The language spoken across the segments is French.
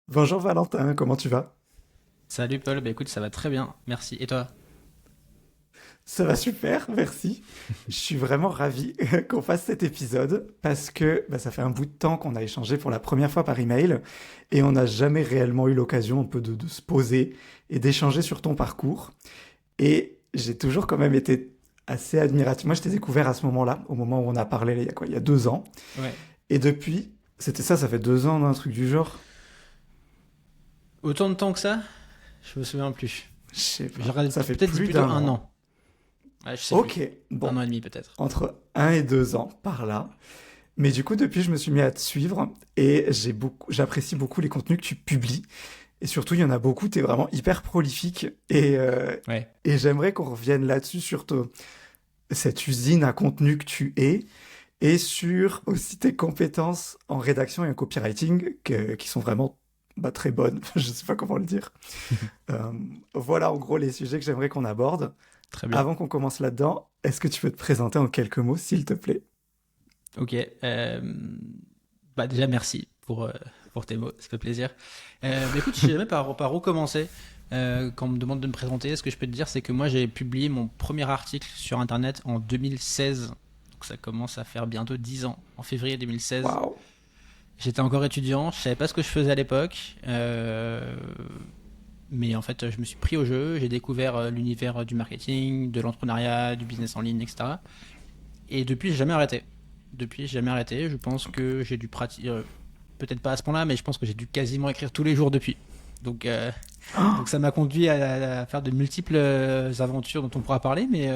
Bonjour Valentin, comment tu vas? Salut Paul, bah écoute, ça va très bien, merci. Et toi? Ça va super, merci. Je suis vraiment ravi qu'on fasse cet épisode parce que ça fait un bout de temps qu'on a échangé pour la première fois par email et on n'a jamais réellement eu l'occasion un peu de se poser et d'échanger sur ton parcours. Et j'ai toujours quand même été assez admiratif. Moi, je t'ai découvert à ce moment-là, au moment où on a parlé, il y a quoi, il y a 2 ans. Ouais. Et depuis, c'était ça, ça fait 2 ans, un truc du genre? Autant de temps que ça? Je me souviens plus. Je sais J'ai pas, regardé ça fait peut-être dit plus plutôt d'un un an. an. Ouais, je sais plus. Ok, Un bon, an et demi peut-être. entre 1 et 2 ans par là. Mais du coup, depuis, je me suis mis à te suivre et j'apprécie beaucoup les contenus que tu publies. Et surtout, il y en a beaucoup, tu es vraiment hyper prolifique. Ouais. Et j'aimerais qu'on revienne là-dessus, cette usine à contenu que tu es et sur aussi tes compétences en rédaction et en copywriting qui sont vraiment très bonnes. Je sais pas comment le dire. Euh, voilà en gros les sujets que j'aimerais qu'on aborde. Très bien. Avant qu'on commence là-dedans, est-ce que tu peux te présenter en quelques mots, s'il te plaît? Ok. Bah déjà merci pour tes mots, ça fait plaisir. Bah écoute, je sais jamais par où commencer. Quand on me demande de me présenter, ce que je peux te dire, c'est que moi j'ai publié mon premier article sur Internet en 2016. Donc ça commence à faire bientôt 10 ans, en février 2016. Waouh! J'étais encore étudiant, je savais pas ce que je faisais à l'époque, mais en fait, je me suis pris au jeu. J'ai découvert l'univers du marketing, de l'entrepreneuriat, du business en ligne, etc. Et depuis, j'ai jamais arrêté. Depuis, j'ai jamais arrêté. Je pense que j'ai dû pratiquer, peut-être pas à ce point-là, mais je pense que j'ai dû quasiment écrire tous les jours depuis. Donc, euh, donc ça m'a conduit à faire de multiples aventures dont on pourra parler, mais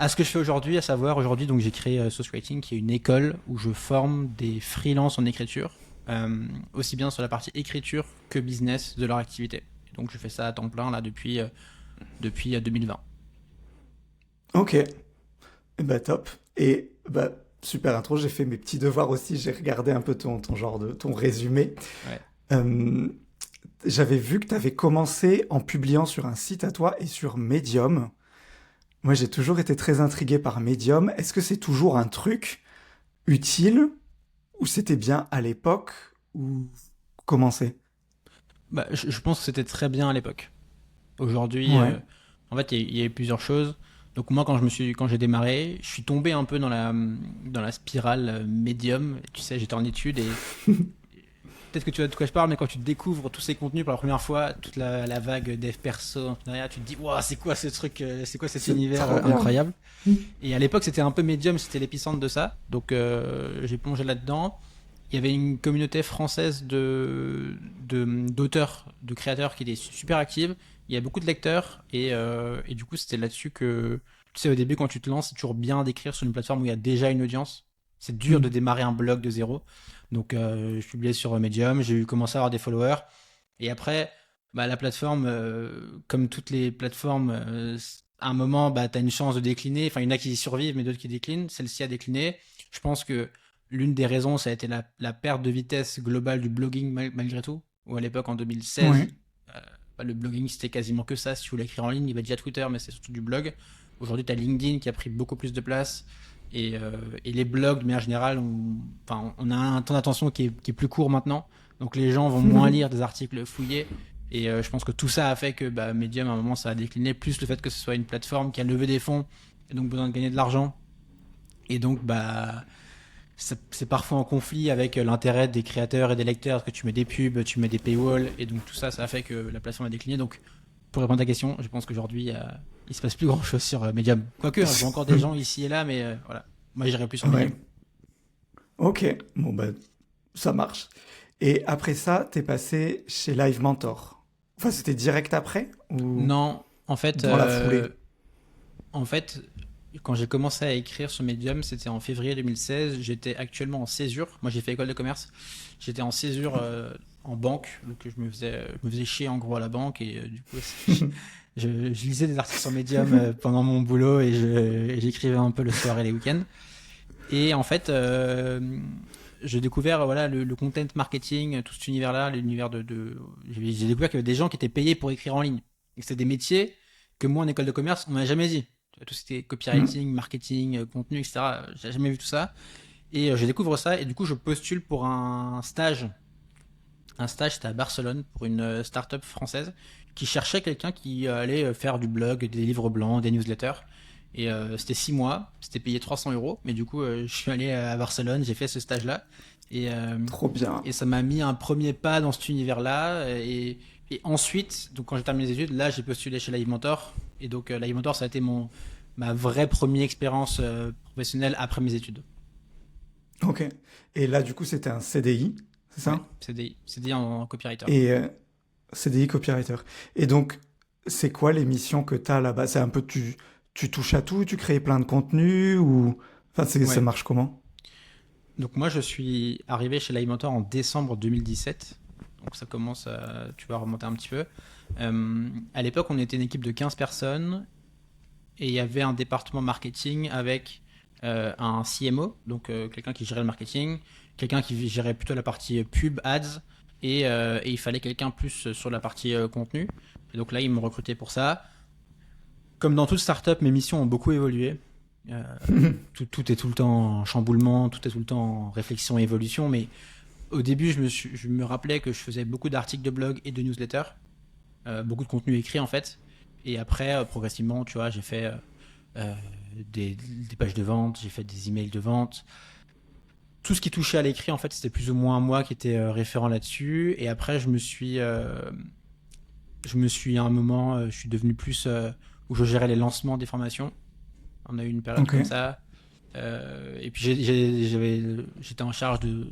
à ce que je fais aujourd'hui, à savoir aujourd'hui, donc j'ai créé Sauce Writing, qui est une école où je forme des freelances en écriture, aussi bien sur la partie écriture que business de leur activité. Et donc je fais ça à temps plein là depuis 2020. Ok, top. Et super intro, j'ai fait mes petits devoirs aussi, j'ai regardé un peu ton résumé. Ouais. Euh, J'avais vu que tu avais commencé en publiant sur un site à toi et sur Medium. Moi, j'ai toujours été très intrigué par Medium. Est-ce que c'est toujours un truc utile ou c'était bien à l'époque ou comment c'est? Bah, je pense que c'était très bien à l'époque. Aujourd'hui, Ouais. en fait, il y a eu plusieurs choses. Donc moi, quand j'ai démarré, je suis tombé un peu dans la spirale médium. Tu sais, j'étais en études et peut-être que tu vois de quoi je parle, mais quand tu découvres tous ces contenus pour la première fois, toute la vague dev perso, entrepreneuriat, tu te dis, waouh, c'est quoi ce truc, c'est quoi cet C'est univers trop bien. incroyable. Et à l'époque, c'était un peu médium, c'était l'épicentre de ça. Donc j'ai plongé là-dedans. Il y avait une communauté française d'auteurs, de créateurs qui était super active. Il y a beaucoup de lecteurs et du coup, c'était là-dessus que, tu sais, au début, quand tu te lances, c'est toujours bien d'écrire sur une plateforme où il y a déjà une audience. C'est dur de démarrer un blog de zéro. Donc, je publiais sur Medium, j'ai eu commencé à avoir des followers. Et après, bah, la plateforme, comme toutes les plateformes, à un moment, bah, tu as une chance de décliner. Enfin, il y en a qui survivent, mais d'autres qui déclinent. Celle-ci a décliné. Je pense que l'une des raisons, ça a été la perte de vitesse globale du blogging malgré tout. Où à l'époque, en 2016, Ouais. bah, le blogging, c'était quasiment que ça. Si tu voulais écrire en ligne, il y avait déjà Twitter, mais c'est surtout du blog. Aujourd'hui, tu as LinkedIn qui a pris beaucoup plus de place. Et les blogs, de manière générale, on a un temps d'attention qui est plus court maintenant. Donc les gens vont moins lire des articles fouillés. Et je pense que tout ça a fait que bah, Medium, à un moment, ça a décliné. Plus le fait que ce soit une plateforme qui a levé des fonds et donc besoin de gagner de l'argent. Et donc, bah, c'est parfois en conflit avec l'intérêt des créateurs et des lecteurs, parce que tu mets des pubs, tu mets des paywalls, et donc tout ça, ça a fait que la plateforme a décliné. Donc, pour répondre à ta question, je pense qu'aujourd'hui, il se passe plus grand chose sur Medium. Quoique, hein, je vois encore des gens ici et là, mais voilà. Moi, j'irai plus sur Ouais. Medium. Ok. Bon, ça marche. Et après ça, t'es passé chez Live Mentor. Enfin, c'était direct après ou Non, en fait, dans la foulée? en fait, quand j'ai commencé à écrire sur Medium, c'était en février 2016. J'étais actuellement en césure. Moi, j'ai fait école de commerce. J'étais en césure en banque, donc je me faisais chier en gros à la banque et du coup, je lisais des articles sur Medium pendant mon boulot et j'écrivais un peu le soir et les week-ends. Et en fait, j'ai découvert voilà le content marketing, tout cet univers-là, l'univers j'ai découvert qu'il y avait des gens qui étaient payés pour écrire en ligne. Et c'était des métiers que moi en école de commerce, on m'a jamais dit. Tout ce qui était Hmm. copywriting, marketing, contenu, etc. J'ai jamais vu tout ça. Et je découvre ça et du coup je postule pour un stage Un stage, c'était à Barcelone pour une start-up française qui cherchait quelqu'un qui allait faire du blog, des livres blancs, des newsletters. Et c'était 6 mois, c'était payé 300 euros. Mais du coup, je suis allé à Barcelone, j'ai fait ce stage-là. Et, euh, Trop bien. et ça m'a mis un premier pas dans cet univers-là. Et ensuite, donc quand j'ai terminé les études, là, j'ai postulé chez Live Mentor. Et donc, Live Mentor, ça a été ma vraie première expérience professionnelle après mes études. Ok. Et là, du coup, c'était un CDI, c'est Ouais, ça? CDI en copywriter. Et CDI copywriter. Et donc, c'est quoi les missions que tu as là-bas? C'est un peu tu touches à tout, tu crées plein de contenus ou enfin ça Ouais. marche comment? Donc moi, je suis arrivé chez Livementor en décembre 2017. Donc ça commence à, tu vas remonter un petit peu. À l'époque, on était une équipe de 15 personnes et il y avait un département marketing avec un CMO, donc quelqu'un qui gérait le marketing, quelqu'un qui gérait plutôt la partie pub, ads, et il fallait quelqu'un plus sur la partie contenu. Et donc là, ils m'ont recruté pour ça. Comme dans toute startup, mes missions ont beaucoup évolué. Euh, tout est tout le temps en chamboulement, tout est tout le temps en réflexion et évolution, mais au début, je me rappelais que je faisais beaucoup d'articles de blog et de newsletters, beaucoup de contenu écrit en fait. Et après, progressivement, tu vois, j'ai fait euh, des pages de vente, j'ai fait des emails de vente. Tout ce qui touchait à l'écrit, en fait, c'était plus ou moins moi qui était référent là-dessus. Et après, je me suis à un moment, je suis devenu plus où je gérais les lancements des formations. On a eu une période Ok, comme ça. Et puis j'étais en charge de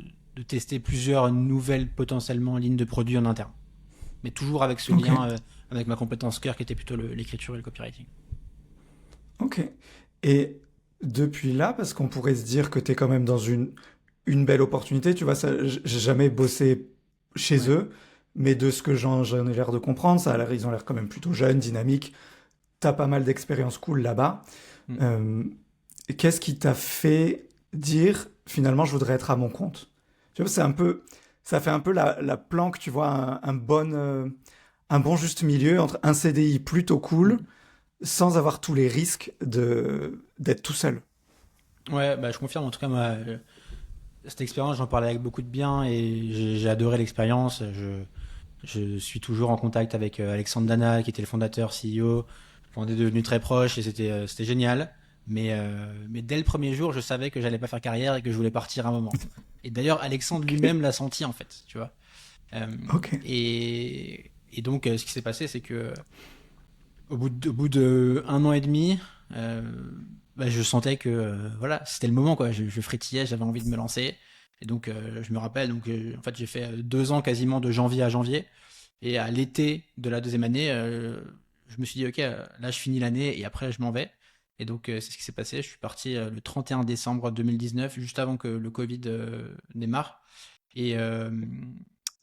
tester plusieurs nouvelles potentiellement lignes de produits en interne. Mais toujours avec ce ok, lien avec ma compétence cœur qui était plutôt l'écriture et le copywriting. ok. Et depuis là, parce qu'on pourrait se dire que tu es quand même dans une belle opportunité, tu vois, ça, j'ai jamais bossé chez Ouais. eux, mais de ce que j'en ai l'air de comprendre, ça a l'air, ils ont l'air quand même plutôt jeunes, dynamiques. T'as pas mal d'expériences cool là-bas. Mm. Euh, Qu'est-ce qui t'a fait dire finalement je voudrais être à mon compte? Tu vois, ça fait un peu la planque, tu vois, un bon juste milieu entre un CDI plutôt cool Mm. sans avoir tous les risques d'être tout seul. Ouais, bah, je confirme. En tout cas, moi, cette expérience, j'en parlais avec beaucoup de bien et j'ai adoré l'expérience. Je suis toujours en contact avec Alexandre Dana, qui était le fondateur, CEO. On est devenus très proches et c'était génial. Mais dès le premier jour, je savais que j'allais pas faire carrière et que je voulais partir un moment. Et d'ailleurs, Alexandre Ok, lui-même l'a senti en fait, tu vois. ok, Et donc, ce qui s'est passé, c'est que au bout de 1 an et demi, euh, bah, je sentais que voilà, c'était le moment quoi. Je frétillais, j'avais envie de me lancer. Et donc, je me rappelle, donc en fait, j'ai fait 2 ans quasiment de janvier à janvier. Et à l'été de la deuxième année, je me suis dit, ok, là je finis l'année et après je m'en vais. Et donc c'est ce qui s'est passé. Je suis parti le 31 décembre 2019, juste avant que le Covid démarre. Et,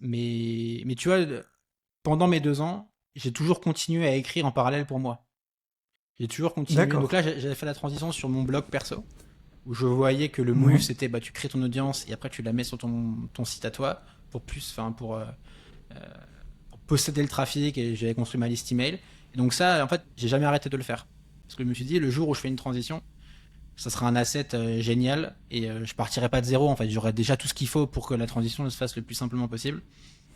mais tu vois, pendant mes 2 ans, j'ai toujours continué à écrire en parallèle pour moi. J'ai toujours continué. Donc d'accord. là, j'avais fait la transition sur mon blog perso, où je voyais que le move, Ouais, c'était bah, tu crées ton audience et après tu la mets sur ton site à toi pour plus, enfin pour posséder le trafic et j'avais construit ma liste email. Et donc ça, en fait, j'ai jamais arrêté de le faire. Parce que je me suis dit, le jour où je fais une transition, ça sera un asset génial et je partirai pas de zéro. En fait, j'aurai déjà tout ce qu'il faut pour que la transition se fasse le plus simplement possible.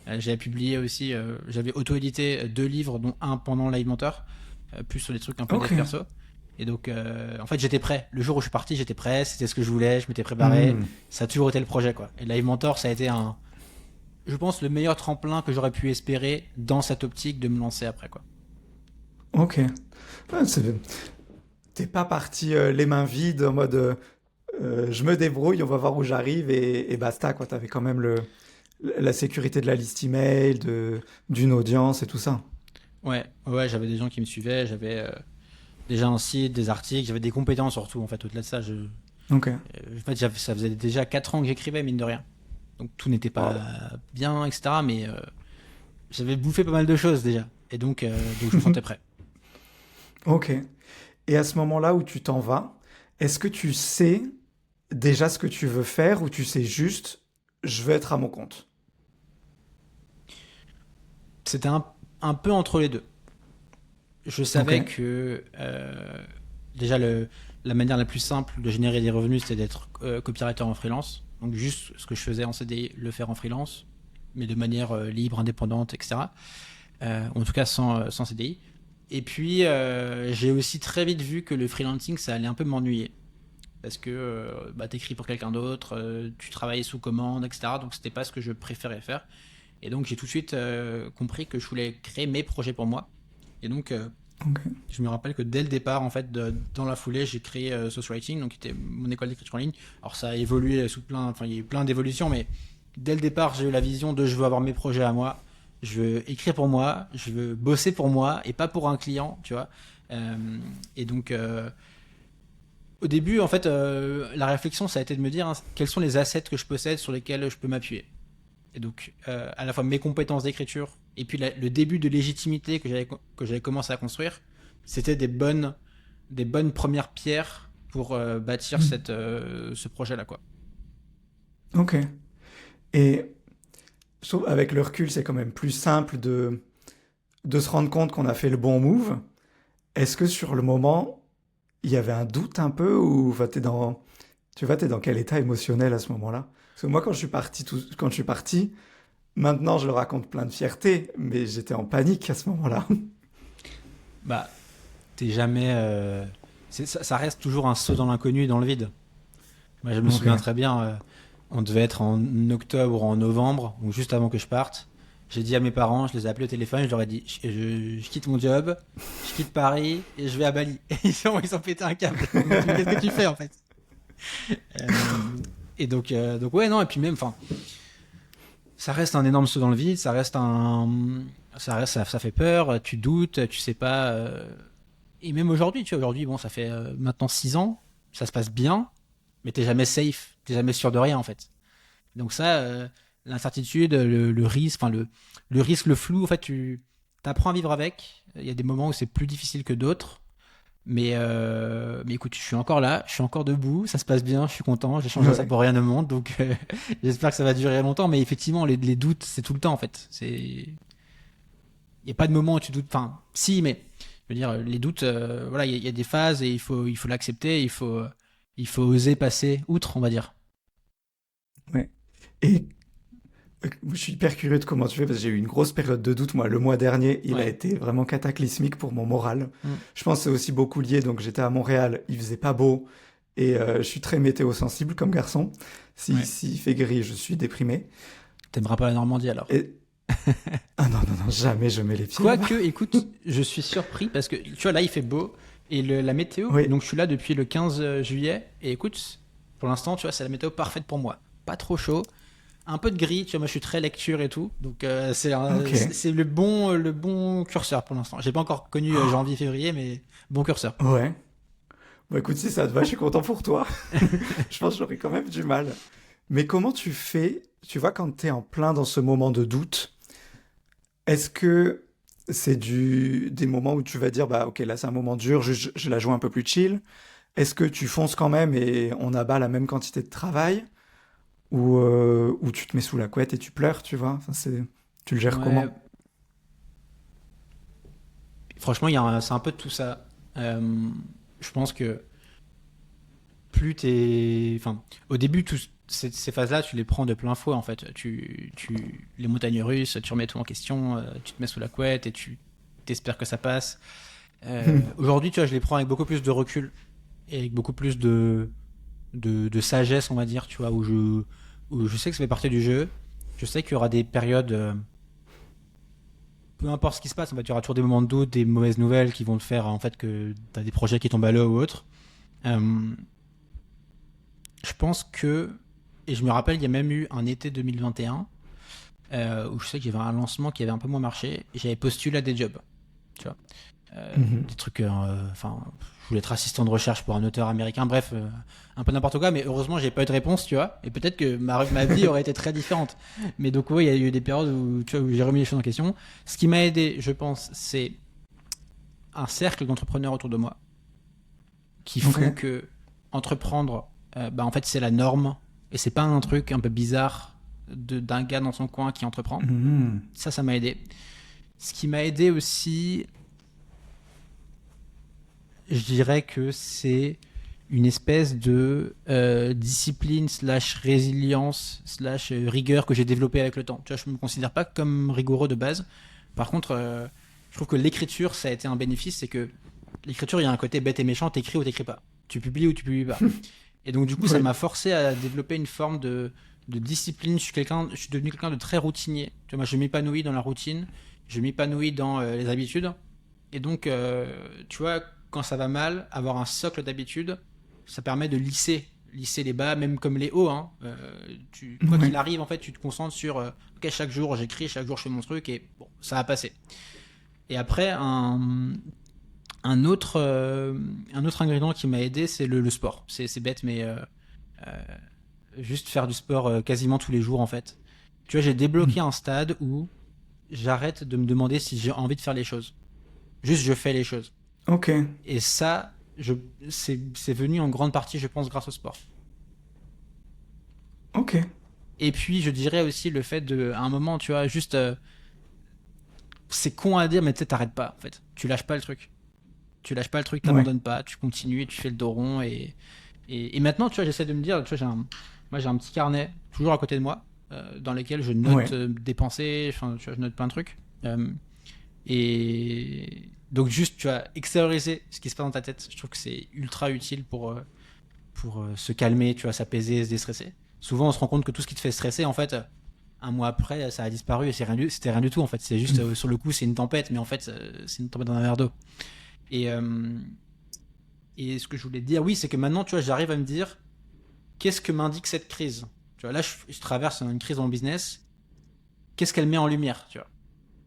J'avais publié aussi, j'avais auto-édité 2 livres, dont un pendant Live Mentor, plus sur des trucs un peu dev ok. perso. Et donc, en fait, j'étais prêt. Le jour où je suis parti, j'étais prêt. C'était ce que je voulais. Je m'étais préparé. Hmm, Ça a toujours été le projet, quoi. Et Live Mentor, ça a été je pense, le meilleur tremplin que j'aurais pu espérer dans cette optique de me lancer après, quoi. ok. Ouais, t'es pas parti les mains vides en mode je me débrouille, on va voir où j'arrive et basta quoi. T'avais quand même la sécurité de la liste email, d'une audience et tout ça. Ouais, ouais, j'avais des gens qui me suivaient. J'avais déjà un site, des articles. J'avais des compétences surtout, en fait. Au-delà de ça, Ok. en fait, ça faisait déjà 4 ans que j'écrivais, mine de rien. Donc tout n'était pas Wow. bien, etc. Mais j'avais bouffé pas mal de choses déjà. Et donc je me sentais prêt. Ok. Et à ce moment-là où tu t'en vas, est-ce que tu sais déjà ce que tu veux faire ou tu sais juste je veux être à mon compte? C'était un peu entre les deux. Je Ok. savais que déjà la manière la plus simple de générer des revenus, c'était d'être copywriter en freelance. Donc juste ce que je faisais en CDI, le faire en freelance. mais de manière libre, indépendante, etc. En tout cas sans CDI. Et puis j'ai aussi très vite vu que le freelancing ça allait un peu m'ennuyer. Parce que t'écris pour quelqu'un d'autre, tu travailles sous commande, etc. Donc c'était pas ce que je préférais faire. Et donc j'ai tout de suite compris que je voulais créer mes projets pour moi. Et donc je me rappelle que dès le départ, en fait, dans la foulée, j'ai créé Source Writing, donc qui était mon école d'écriture en ligne. Alors ça a évolué enfin il y a eu plein d'évolutions, mais dès le départ, j'ai eu la vision de je veux avoir mes projets à moi, je veux écrire pour moi, je veux bosser pour moi et pas pour un client, tu vois. Et donc au début, en fait, la réflexion, ça a été de me dire quels sont les assets que je possède sur lesquels je peux m'appuyer. Et donc, à la fois mes compétences d'écriture et puis le début de légitimité que j'avais commencé à construire, c'était des bonnes premières pierres pour bâtir ce projet-là, quoi. Ok. Et je trouve avec le recul, c'est quand même plus simple de se rendre compte qu'on a fait le bon move. Est-ce que sur le moment, il y avait un doute un peu ou enfin, t'es dans quel état émotionnel à ce moment-là? Parce que moi, quand je suis parti, maintenant je le raconte plein de fierté, mais j'étais en panique à ce moment-là. Bah, t'es jamais. Ça reste toujours un saut dans l'inconnu, dans le vide. Moi, je me Ok. souviens très bien, on devait être en octobre ou en novembre, ou juste avant que je parte. J'ai dit à mes parents, je les ai appelés au téléphone, je leur ai dit je quitte mon job, je quitte Paris et je vais à Bali. Et ils ont pété un câble. Qu'est-ce que tu fais en fait? Euh, et donc ouais, non, et puis même, enfin, ça reste un énorme saut dans le vide, ça fait peur, tu doutes, tu sais pas. Et même aujourd'hui, tu vois, aujourd'hui, bon, ça fait maintenant 6 ans, ça se passe bien, mais t'es jamais safe, t'es jamais sûr de rien en fait. Donc ça, l'incertitude, le risque, enfin le risque, le flou, en fait, tu apprends à vivre avec. Il y a des moments où c'est plus difficile que d'autres. Mais écoute, je suis encore là, je suis encore debout, ça se passe bien, je suis content, j'ai changé ça Ouais. pour rien au monde, donc j'espère que ça va durer longtemps. Mais effectivement, les doutes, c'est tout le temps en fait. Il n'y a pas de moment où tu doutes. Enfin, si, mais je veux dire, les doutes, voilà, il y a des phases et il faut l'accepter, il faut oser passer outre, on va dire. Ouais. Et je suis hyper curieux de comment tu fais parce que j'ai eu une grosse période de doute. Moi, le mois dernier, il a Ouais. été vraiment cataclysmique pour mon moral. Mm. Je pense que c'est aussi beaucoup lié. Donc, j'étais à Montréal, il faisait pas beau et je suis très météo-sensible comme garçon. Ouais. S'il fait gris, je suis déprimé. T'aimeras pas la Normandie alors. Et ah non, non, non, jamais je mets les pieds là-bas. Quoique, écoute, je suis surpris parce que tu vois, là il fait beau et la météo, Oui, donc je suis là depuis le 15 juillet et écoute, pour l'instant, tu vois, c'est la météo parfaite pour moi. Pas trop chaud, un peu de gris, tu vois, moi je suis très lecture et tout, donc ok. c'est le bon curseur pour l'instant. J'ai pas encore connu janvier, février, mais bon curseur. Ouais. Bon, écoute, si ça te va, je suis content pour toi. Je pense que j'aurais quand même du mal. Mais comment tu fais, tu vois, quand tu es en plein dans ce moment de doute, est-ce que c'est des moments où tu vas dire, bah ok, là c'est un moment dur, je la joue un peu plus chill. Est-ce que tu fonces quand même et on abat la même quantité de travail? Ou tu te mets sous la couette et tu pleures, tu vois? Enfin, tu le gères Ouais, comment? franchement, c'est un peu de tout ça. Je pense que plus t'es. Enfin, au début, ces phases-là, tu les prends de plein fouet en fait. Les montagnes russes, tu remets tout en question, tu te mets sous la couette et tu t'espères que ça passe. Aujourd'hui, tu vois, je les prends avec beaucoup plus de recul et avec beaucoup plus de sagesse, on va dire, tu vois, où je sais que ça fait partie du jeu. Je sais qu'il y aura des périodes, peu importe ce qui se passe, en fait, il y aura toujours des moments de doute, des mauvaises nouvelles qui vont te faire en fait que t'as des projets qui tombent à l'eau ou autre. Euh, je pense que, et je me rappelle, il y a même eu un été 2021 où je sais qu'il y avait un lancement qui avait un peu moins marché et j'avais postulé à des jobs, tu vois. Mhm. Des trucs, enfin, je voulais être assistant de recherche pour un auteur américain, bref, un peu n'importe quoi, mais heureusement, j'ai pas eu de réponse, tu vois. Et peut-être que ma vie aurait été très différente. Mais donc, oui, il y a eu des périodes où, tu vois, où j'ai remis les choses en question. Ce qui m'a aidé, je pense, c'est un cercle d'entrepreneurs autour de moi qui Ok. font que entreprendre, bah, en fait, c'est la norme et c'est pas un truc un peu bizarre d'un gars dans son coin qui entreprend. Mhm. Ça m'a aidé. Ce qui m'a aidé aussi, je dirais que c'est une espèce de discipline slash résilience slash rigueur que j'ai développée avec le temps. Tu vois, je me considère pas comme rigoureux de base. Par contre, je trouve que l'écriture, ça a été un bénéfice, c'est que l'écriture, il y a un côté bête et méchant, t'écris ou t'écris pas. Tu publies ou tu publies pas. Et donc, du coup, ça m'a forcé à développer une forme de discipline. Je suis devenu quelqu'un de très routinier. Tu vois, moi, je m'épanouis dans la routine, je m'épanouis dans les habitudes. Et donc, tu vois, quand ça va mal, avoir un socle d'habitudes, ça permet de lisser les bas, même comme les hauts. Hein. Quoi qu'il arrive, en fait, tu te concentres sur ok, chaque jour j'écris, chaque jour je fais mon truc et bon, ça va passer. Et après, un autre ingrédient qui m'a aidé, c'est le sport. C'est bête, mais juste faire du sport quasiment tous les jours, en fait. Tu vois, j'ai débloqué un stade où j'arrête de me demander si j'ai envie de faire les choses. Juste, je fais les choses. Ok. Et ça, c'est venu en grande partie, je pense, grâce au sport. Ok. Et puis, je dirais aussi le fait à un moment, tu vois, juste... c'est con à dire, mais tu sais, t'arrêtes pas, en fait. Tu lâches pas le truc. T'abandonnes pas, tu continues, tu fais le dos rond. Et maintenant, tu vois, j'essaie de me dire, tu vois, moi, j'ai un petit carnet, toujours à côté de moi, dans lequel je note des pensées, enfin, tu vois, je note plein de trucs. Et donc, juste, tu vois, extérioriser ce qui se passe dans ta tête, je trouve que c'est ultra utile pour se calmer, tu vois, s'apaiser, se déstresser. Souvent, on se rend compte que tout ce qui te fait stresser, en fait, un mois après, ça a disparu et c'était rien du tout, en fait. C'est juste, sur le coup, c'est une tempête, mais en fait, c'est une tempête dans un verre d'eau. Et ce que je voulais te dire, oui, c'est que maintenant, tu vois, j'arrive à me dire, qu'est-ce que m'indique cette crise? Tu vois, là, je traverse une crise dans mon business. Qu'est-ce qu'elle met en lumière, tu vois?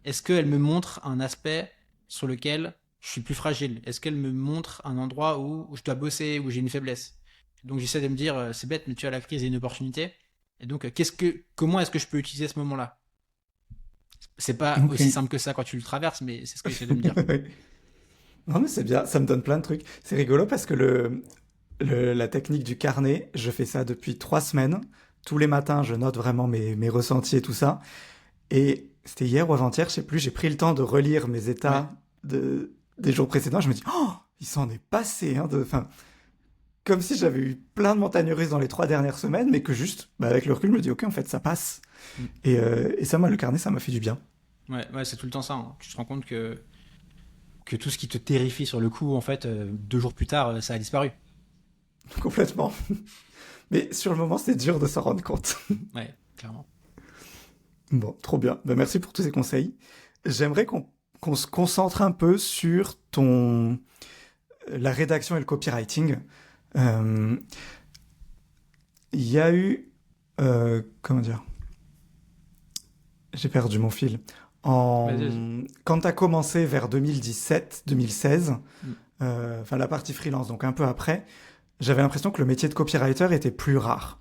Est-ce qu'elle me montre un aspect sur lequel je suis plus fragile? Est-ce qu'elle me montre un endroit où je dois bosser, où j'ai une faiblesse? Donc j'essaie de me dire, c'est bête, mais tu vois, la crise est une opportunité. Et donc, comment est-ce que je peux utiliser ce moment-là? C'est pas aussi simple que ça quand tu le traverses, mais c'est ce que j'essaie de me dire. Non, mais c'est bien, ça me donne plein de trucs. C'est rigolo parce que la technique du carnet, je fais ça depuis 3 semaines. Tous les matins, je note vraiment mes ressentis et tout ça. Et c'était hier ou avant-hier, je sais plus, j'ai pris le temps de relire mes états des jours précédents. Je me dis, oh, il s'en est passé. Hein, comme si j'avais eu plein de montagnes russes dans les 3 dernières semaines, mais que juste, avec le recul, je me dis, ok, en fait, ça passe. Et ça, moi, le carnet, ça m'a fait du bien. Ouais, c'est tout le temps ça. Hein. Tu te rends compte que tout ce qui te terrifie sur le coup, en fait, 2 jours plus tard, ça a disparu. Complètement. Mais sur le moment, c'est dur de s'en rendre compte. Ouais, clairement. Bon, trop bien. Merci pour tous ces conseils. J'aimerais qu'on se concentre un peu sur la rédaction et le copywriting. Il y a eu... comment dire? J'ai perdu mon fil. Quand tu as commencé vers 2017-2016, la partie freelance, donc un peu après, j'avais l'impression que le métier de copywriter était plus rare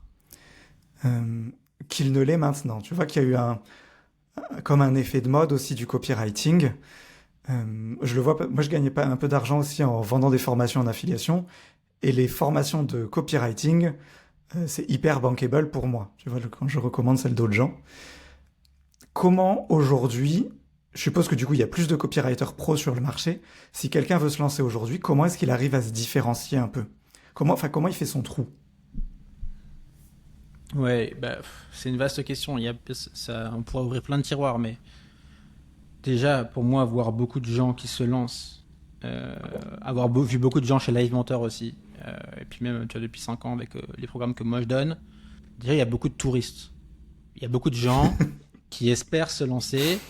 qu'il ne l'est maintenant. Tu vois qu'il y a eu comme un effet de mode aussi du copywriting. Je le vois, moi je gagnais pas un peu d'argent aussi en vendant des formations en affiliation, et les formations de copywriting, c'est hyper bankable pour moi. Tu vois, quand je recommande celles d'autres gens. Comment aujourd'hui, je suppose que du coup il y a plus de copywriters pros sur le marché, si quelqu'un veut se lancer aujourd'hui, comment est-ce qu'il arrive à se différencier un peu? Comment il fait son trou? Ouais, c'est une vaste question. On pourrait ouvrir plein de tiroirs, mais déjà, pour moi, voir beaucoup de gens qui se lancent, vu beaucoup de gens chez Live Mentor aussi, et puis même tu vois, depuis 5 ans avec les programmes que moi je donne, déjà il y a beaucoup de touristes. Il y a beaucoup de gens qui espèrent se lancer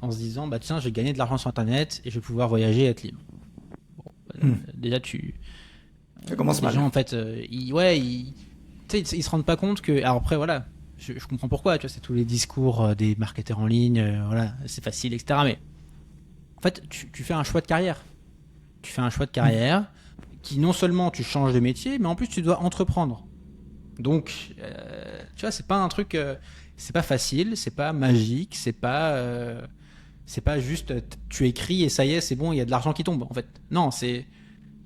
en se disant, bah tiens, je vais gagner de l'argent sur Internet et je vais pouvoir voyager et être libre. Bon, déjà, ça commence mal. Les gens, en fait, ils se rendent pas compte que... Alors après, voilà, je comprends pourquoi, tu vois, c'est tous les discours des marketeurs en ligne, voilà, c'est facile, etc. Mais en fait, tu fais un choix de carrière. Tu fais un choix de carrière qui, non seulement tu changes de métier, mais en plus tu dois entreprendre. Donc, tu vois, c'est pas un truc... c'est pas facile, c'est pas magique, c'est pas juste tu écris et ça y est, c'est bon, il y a de l'argent qui tombe, en fait. Non,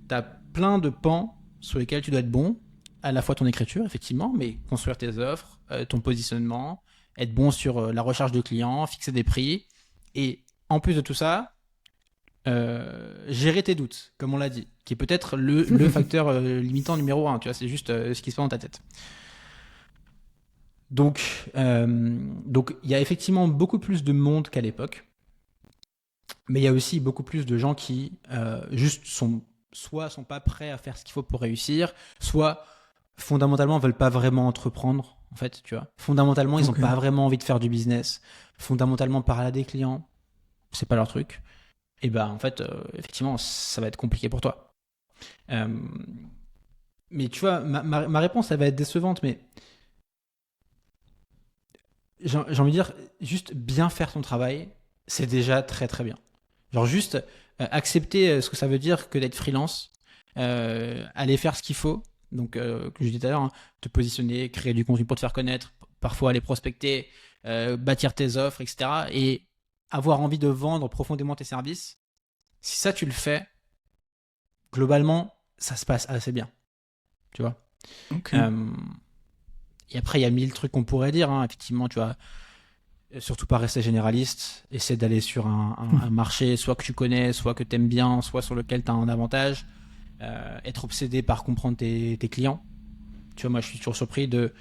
t'as plein de pans sur lesquels tu dois être bon, à la fois ton écriture, effectivement, mais construire tes offres, ton positionnement, être bon sur la recherche de clients, fixer des prix, et en plus de tout ça, gérer tes doutes, comme on l'a dit, qui est peut-être le facteur limitant numéro 1, tu vois, c'est juste ce qui se passe dans ta tête. Donc, il y a effectivement beaucoup plus de monde qu'à l'époque, mais il y a aussi beaucoup plus de gens qui juste soit sont pas prêts à faire ce qu'il faut pour réussir, soit fondamentalement veulent pas vraiment entreprendre, en fait, tu vois. Fondamentalement, ils ont pas vraiment envie de faire du business. Fondamentalement, parler à des clients, c'est pas leur truc. Et ben, en fait, effectivement, ça va être compliqué pour toi. Mais tu vois, ma réponse, elle va être décevante, mais j'ai envie de dire, juste bien faire ton travail, c'est déjà très très bien. Genre juste accepter ce que ça veut dire que d'être freelance, aller faire ce qu'il faut, donc comme je disais tout à l'heure, hein, te positionner, créer du contenu pour te faire connaître, parfois aller prospecter, bâtir tes offres, etc. Et avoir envie de vendre profondément tes services, si ça tu le fais, globalement, ça se passe assez bien. Tu vois. Et après, il y a 1000 trucs qu'on pourrait dire. Hein. Effectivement, tu vois, surtout pas rester généraliste. Essaie d'aller sur un marché, soit que tu connais, soit que tu aimes bien, soit sur lequel tu as un avantage. Être obsédé par comprendre tes clients. Tu vois, moi, je suis toujours surpris de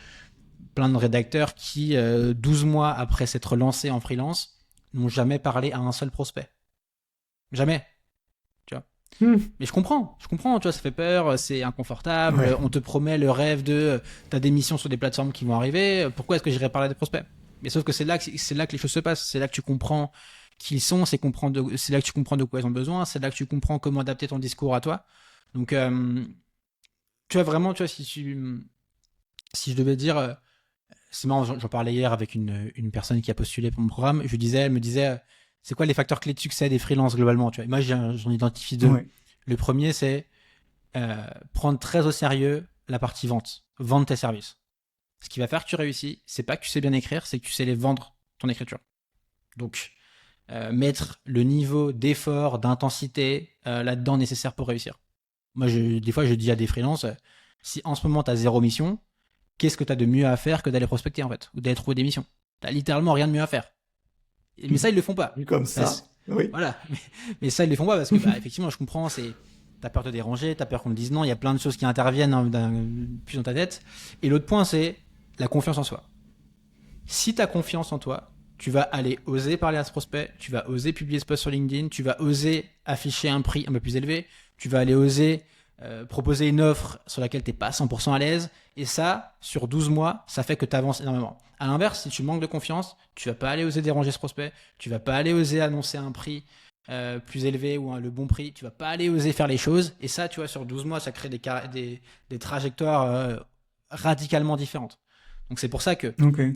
plein de rédacteurs qui, 12 mois après s'être lancés en freelance, n'ont jamais parlé à un seul prospect. Jamais. Mais je comprends, tu vois, ça fait peur, c'est inconfortable, on te promet le rêve de t'as des missions sur des plateformes qui vont arriver, pourquoi est-ce que j'irais parler à des prospects? Mais sauf que c'est là que les choses se passent, c'est là que tu comprends qui ils sont, c'est là que tu comprends de quoi ils ont besoin, c'est là que tu comprends comment adapter ton discours à toi. Donc, tu vois, vraiment, tu vois, si je devais dire, c'est marrant, j'en parlais hier avec une personne qui a postulé pour mon programme, elle me disait, c'est quoi les facteurs clés de succès des freelances globalement, tu vois. Et moi, j'en identifie deux. Ouais. Le premier, c'est prendre très au sérieux la partie vente. Vendre tes services. Ce qui va faire que tu réussis, c'est pas que tu sais bien écrire, c'est que tu sais les vendre, ton écriture. Donc, mettre le niveau d'effort, d'intensité là-dedans nécessaire pour réussir. Moi, des fois, je dis à des freelances, si en ce moment, tu as 0 mission, qu'est-ce que tu as de mieux à faire que d'aller prospecter, en fait, ou d'aller trouver des missions? Tu n'as littéralement rien de mieux à faire. Mais ça, ils le font pas. Comme ça. Oui. Voilà. Mais ça, ils le font pas parce que, effectivement, je comprends, t'as peur de déranger, t'as peur qu'on te dise non, il y a plein de choses qui interviennent plus dans ta tête. Et l'autre point, c'est la confiance en soi. Si t'as confiance en toi, tu vas aller oser parler à ce prospect, tu vas oser publier ce post sur LinkedIn, tu vas oser afficher un prix un peu plus élevé, tu vas aller oser proposer une offre sur laquelle t'es pas 100% à l'aise. Et ça, sur 12 mois, ça fait que t'avances énormément. À l'inverse, si tu manques de confiance, tu vas pas aller oser déranger ce prospect, tu vas pas aller oser annoncer un prix plus élevé ou le bon prix, tu vas pas aller oser faire les choses. Et ça, tu vois, sur 12 mois, ça crée des trajectoires radicalement différentes. Donc c'est pour ça que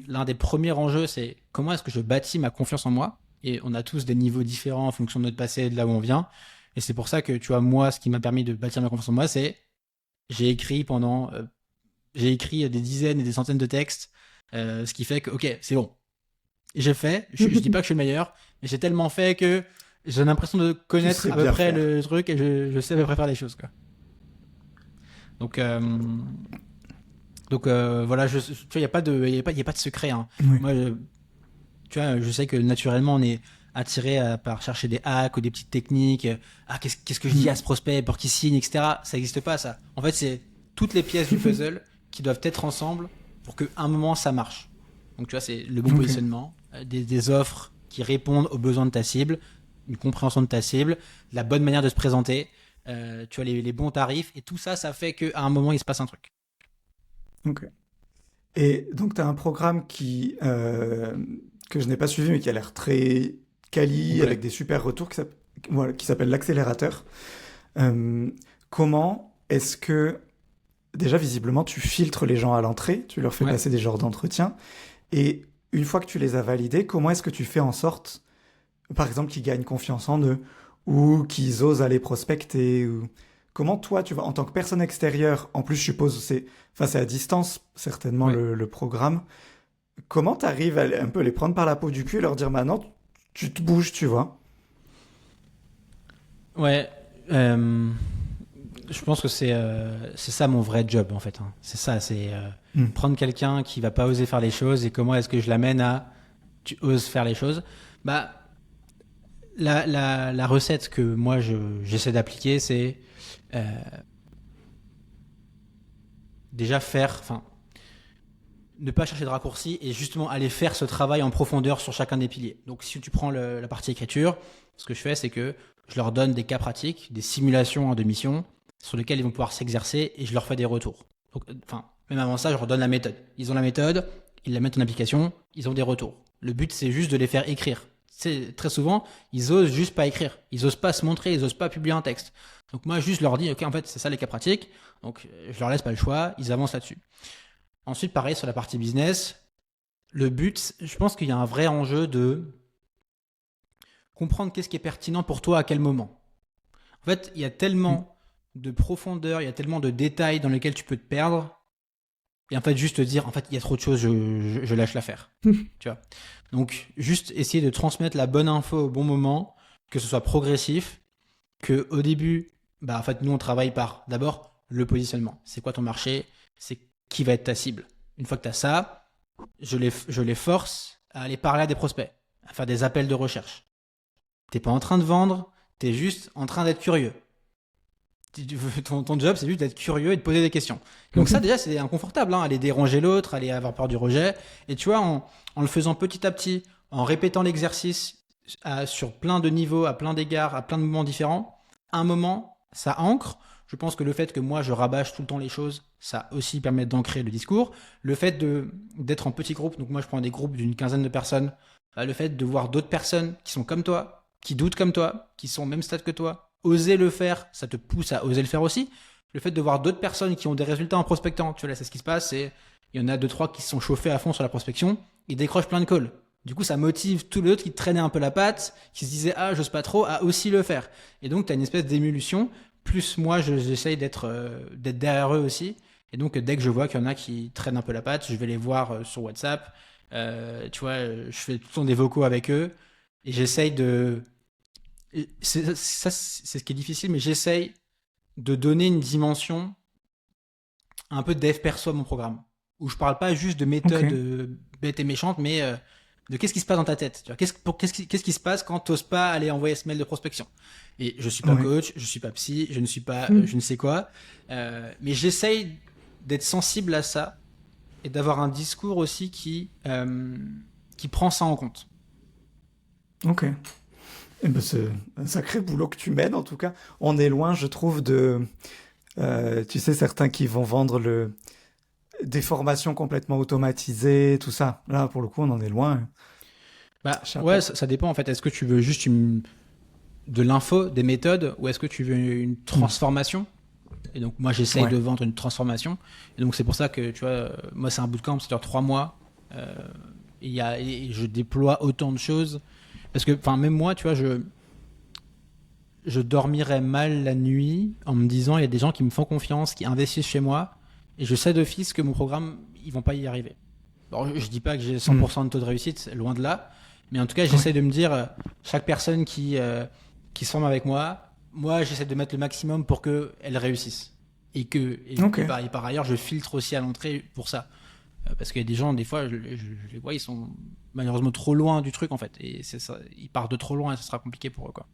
l'un des premiers enjeux, c'est comment est-ce que je bâtis ma confiance en moi. Et on a tous des niveaux différents en fonction de notre passé et de là où on vient. Et c'est pour ça que, tu vois, moi, ce qui m'a permis de bâtir ma confiance en moi, c'est j'ai écrit des dizaines et des centaines de textes, ce qui fait que, ok, c'est bon. Et j'ai fait, je dis pas que je suis le meilleur, mais j'ai tellement fait que j'ai l'impression de connaître à peu près le truc et je sais à peu près faire les choses, quoi. Donc voilà, tu vois, il n'y a pas de secret. Hein. Oui. Moi, tu vois, je sais que naturellement, on est attiré par chercher des hacks ou des petites techniques. Qu'est-ce que je dis à ce prospect pour qu'il signe, etc. Ça n'existe pas, ça. En fait, c'est toutes les pièces du puzzle qui doivent être ensemble pour qu'à un moment, ça marche. Donc, tu vois, c'est le bon positionnement, des offres qui répondent aux besoins de ta cible, une compréhension de ta cible, la bonne manière de se présenter, tu vois, les bons tarifs. Et tout ça, ça fait qu'à un moment, il se passe un truc. Ok. Et donc, tu as un programme que je n'ai pas suivi, mais qui a l'air très quali, avec des super retours, qui s'appelle l'accélérateur. Comment est-ce que, déjà, visiblement, tu filtres les gens à l'entrée, tu leur fais passer des genres d'entretiens, et une fois que tu les as validés, comment est-ce que tu fais en sorte, par exemple, qu'ils gagnent confiance en eux, ou qu'ils osent aller prospecter, ou... Comment toi, tu vois, en tant que personne extérieure, en plus je suppose c'est à distance certainement le programme, comment tu arrives à un peu les prendre par la peau du cul et leur dire maintenant tu te bouges, tu vois? Ouais, je pense que c'est ça mon vrai job en fait. Hein. C'est ça, c'est prendre quelqu'un qui va pas oser faire les choses et comment est-ce que je l'amène à tu oses faire les choses. Bah la recette que moi j'essaie d'appliquer, c'est euh, déjà ne pas chercher de raccourcis et justement aller faire ce travail en profondeur sur chacun des piliers. Donc si tu prends la partie écriture, ce que je fais, c'est que je leur donne des cas pratiques, des simulations de missions sur lesquelles ils vont pouvoir s'exercer et je leur fais des retours. Donc, même avant ça, je leur donne la méthode. Ils ont la méthode, ils la mettent en application, ils ont des retours. Le but, c'est juste de les faire écrire. Très souvent, ils osent juste pas écrire. Ils osent pas se montrer, ils osent pas publier un texte. Donc moi, juste leur dis, ok, en fait, c'est ça les cas pratiques. Donc je leur laisse pas le choix, ils avancent là-dessus. Ensuite, pareil sur la partie business. Le but, je pense qu'il y a un vrai enjeu de comprendre qu'est-ce qui est pertinent pour toi à quel moment. En fait, il y a tellement de profondeur, il y a tellement de détails dans lesquels tu peux te perdre. Et en fait, juste te dire, en fait, il y a trop de choses, je lâche l'affaire. Tu vois. Donc, juste essayer de transmettre la bonne info au bon moment, que ce soit progressif, que au début, en fait, nous, on travaille par d'abord le positionnement. C'est quoi ton marché? C'est qui va être ta cible? Une fois que tu as ça, je les force à aller parler à des prospects, à faire des appels de recherche. T'es pas en train de vendre, t'es juste en train d'être curieux. Ton job, c'est juste d'être curieux et de poser des questions. Donc ça, déjà, c'est inconfortable, aller déranger l'autre, aller avoir peur du rejet. Et tu vois, en le faisant petit à petit, en répétant l'exercice sur plein de niveaux, à plein d'égards, à plein de moments différents, à un moment, ça ancre. Je pense que le fait que moi, je rabâche tout le temps les choses, ça aussi permet d'ancrer le discours. Le fait d'être en petits groupes, donc moi, je prends des groupes d'une quinzaine de personnes. Le fait de voir d'autres personnes qui sont comme toi, qui doutent comme toi, qui sont au même stade que toi, oser le faire, ça te pousse à oser le faire aussi. Le fait de voir d'autres personnes qui ont des résultats en prospectant, tu vois, là, c'est ce qui se passe, il y en a 2-3 qui se sont chauffés à fond sur la prospection, ils décrochent plein de calls. Du coup, ça motive tous les autres qui traînaient un peu la patte, qui se disaient, ah, j'ose pas trop, à aussi le faire. Et donc, tu as une espèce d'émulsion, plus moi, j'essaye d'être derrière eux aussi. Et donc, dès que je vois qu'il y en a qui traînent un peu la patte, je vais les voir sur WhatsApp. Tu vois, je fais tout le temps des vocaux avec eux, et j'essaye de... c'est ce qui est difficile, mais j'essaye de donner une dimension un peu dev perso à mon programme, où je parle pas juste de méthodes bêtes et méchantes, mais de qu'est-ce qui se passe dans ta tête. Tu vois, qu'est-ce qui se passe quand tu n'oses pas aller envoyer ce mail de prospection. Et je suis pas coach, je suis pas psy, je ne suis pas je ne sais quoi, mais j'essaye d'être sensible à ça et d'avoir un discours aussi qui prend ça en compte. Ok. Eh ben, c'est un sacré boulot que tu mènes, en tout cas. On est loin, je trouve, de... tu sais, certains qui vont vendre des formations complètement automatisées, tout ça. Là, pour le coup, on en est loin. Ouais, ça dépend, en fait. Est-ce que tu veux juste de l'info, des méthodes, ou est-ce que tu veux une transformation? Et donc, moi, j'essaye de vendre une transformation. Et donc, c'est pour ça que, tu vois, moi, c'est un bootcamp, c'est 3 mois. Et je déploie autant de choses. Parce que, même moi, tu vois, je dormirais mal la nuit en me disant, il y a des gens qui me font confiance, qui investissent chez moi, et je sais d'office que mon programme, ils vont pas y arriver. Alors, je dis pas que j'ai 100% de taux de réussite, loin de là, mais en tout cas, j'essaie de me dire, chaque personne qui se forme avec moi, j'essaie de mettre le maximum pour qu'elle réussisse. Et par ailleurs, je filtre aussi à l'entrée pour ça. Parce qu'il y a des gens, des fois, je les vois, ils sont malheureusement trop loin du truc, en fait. Et c'est ça, ils partent de trop loin et ça sera compliqué pour eux, quoi.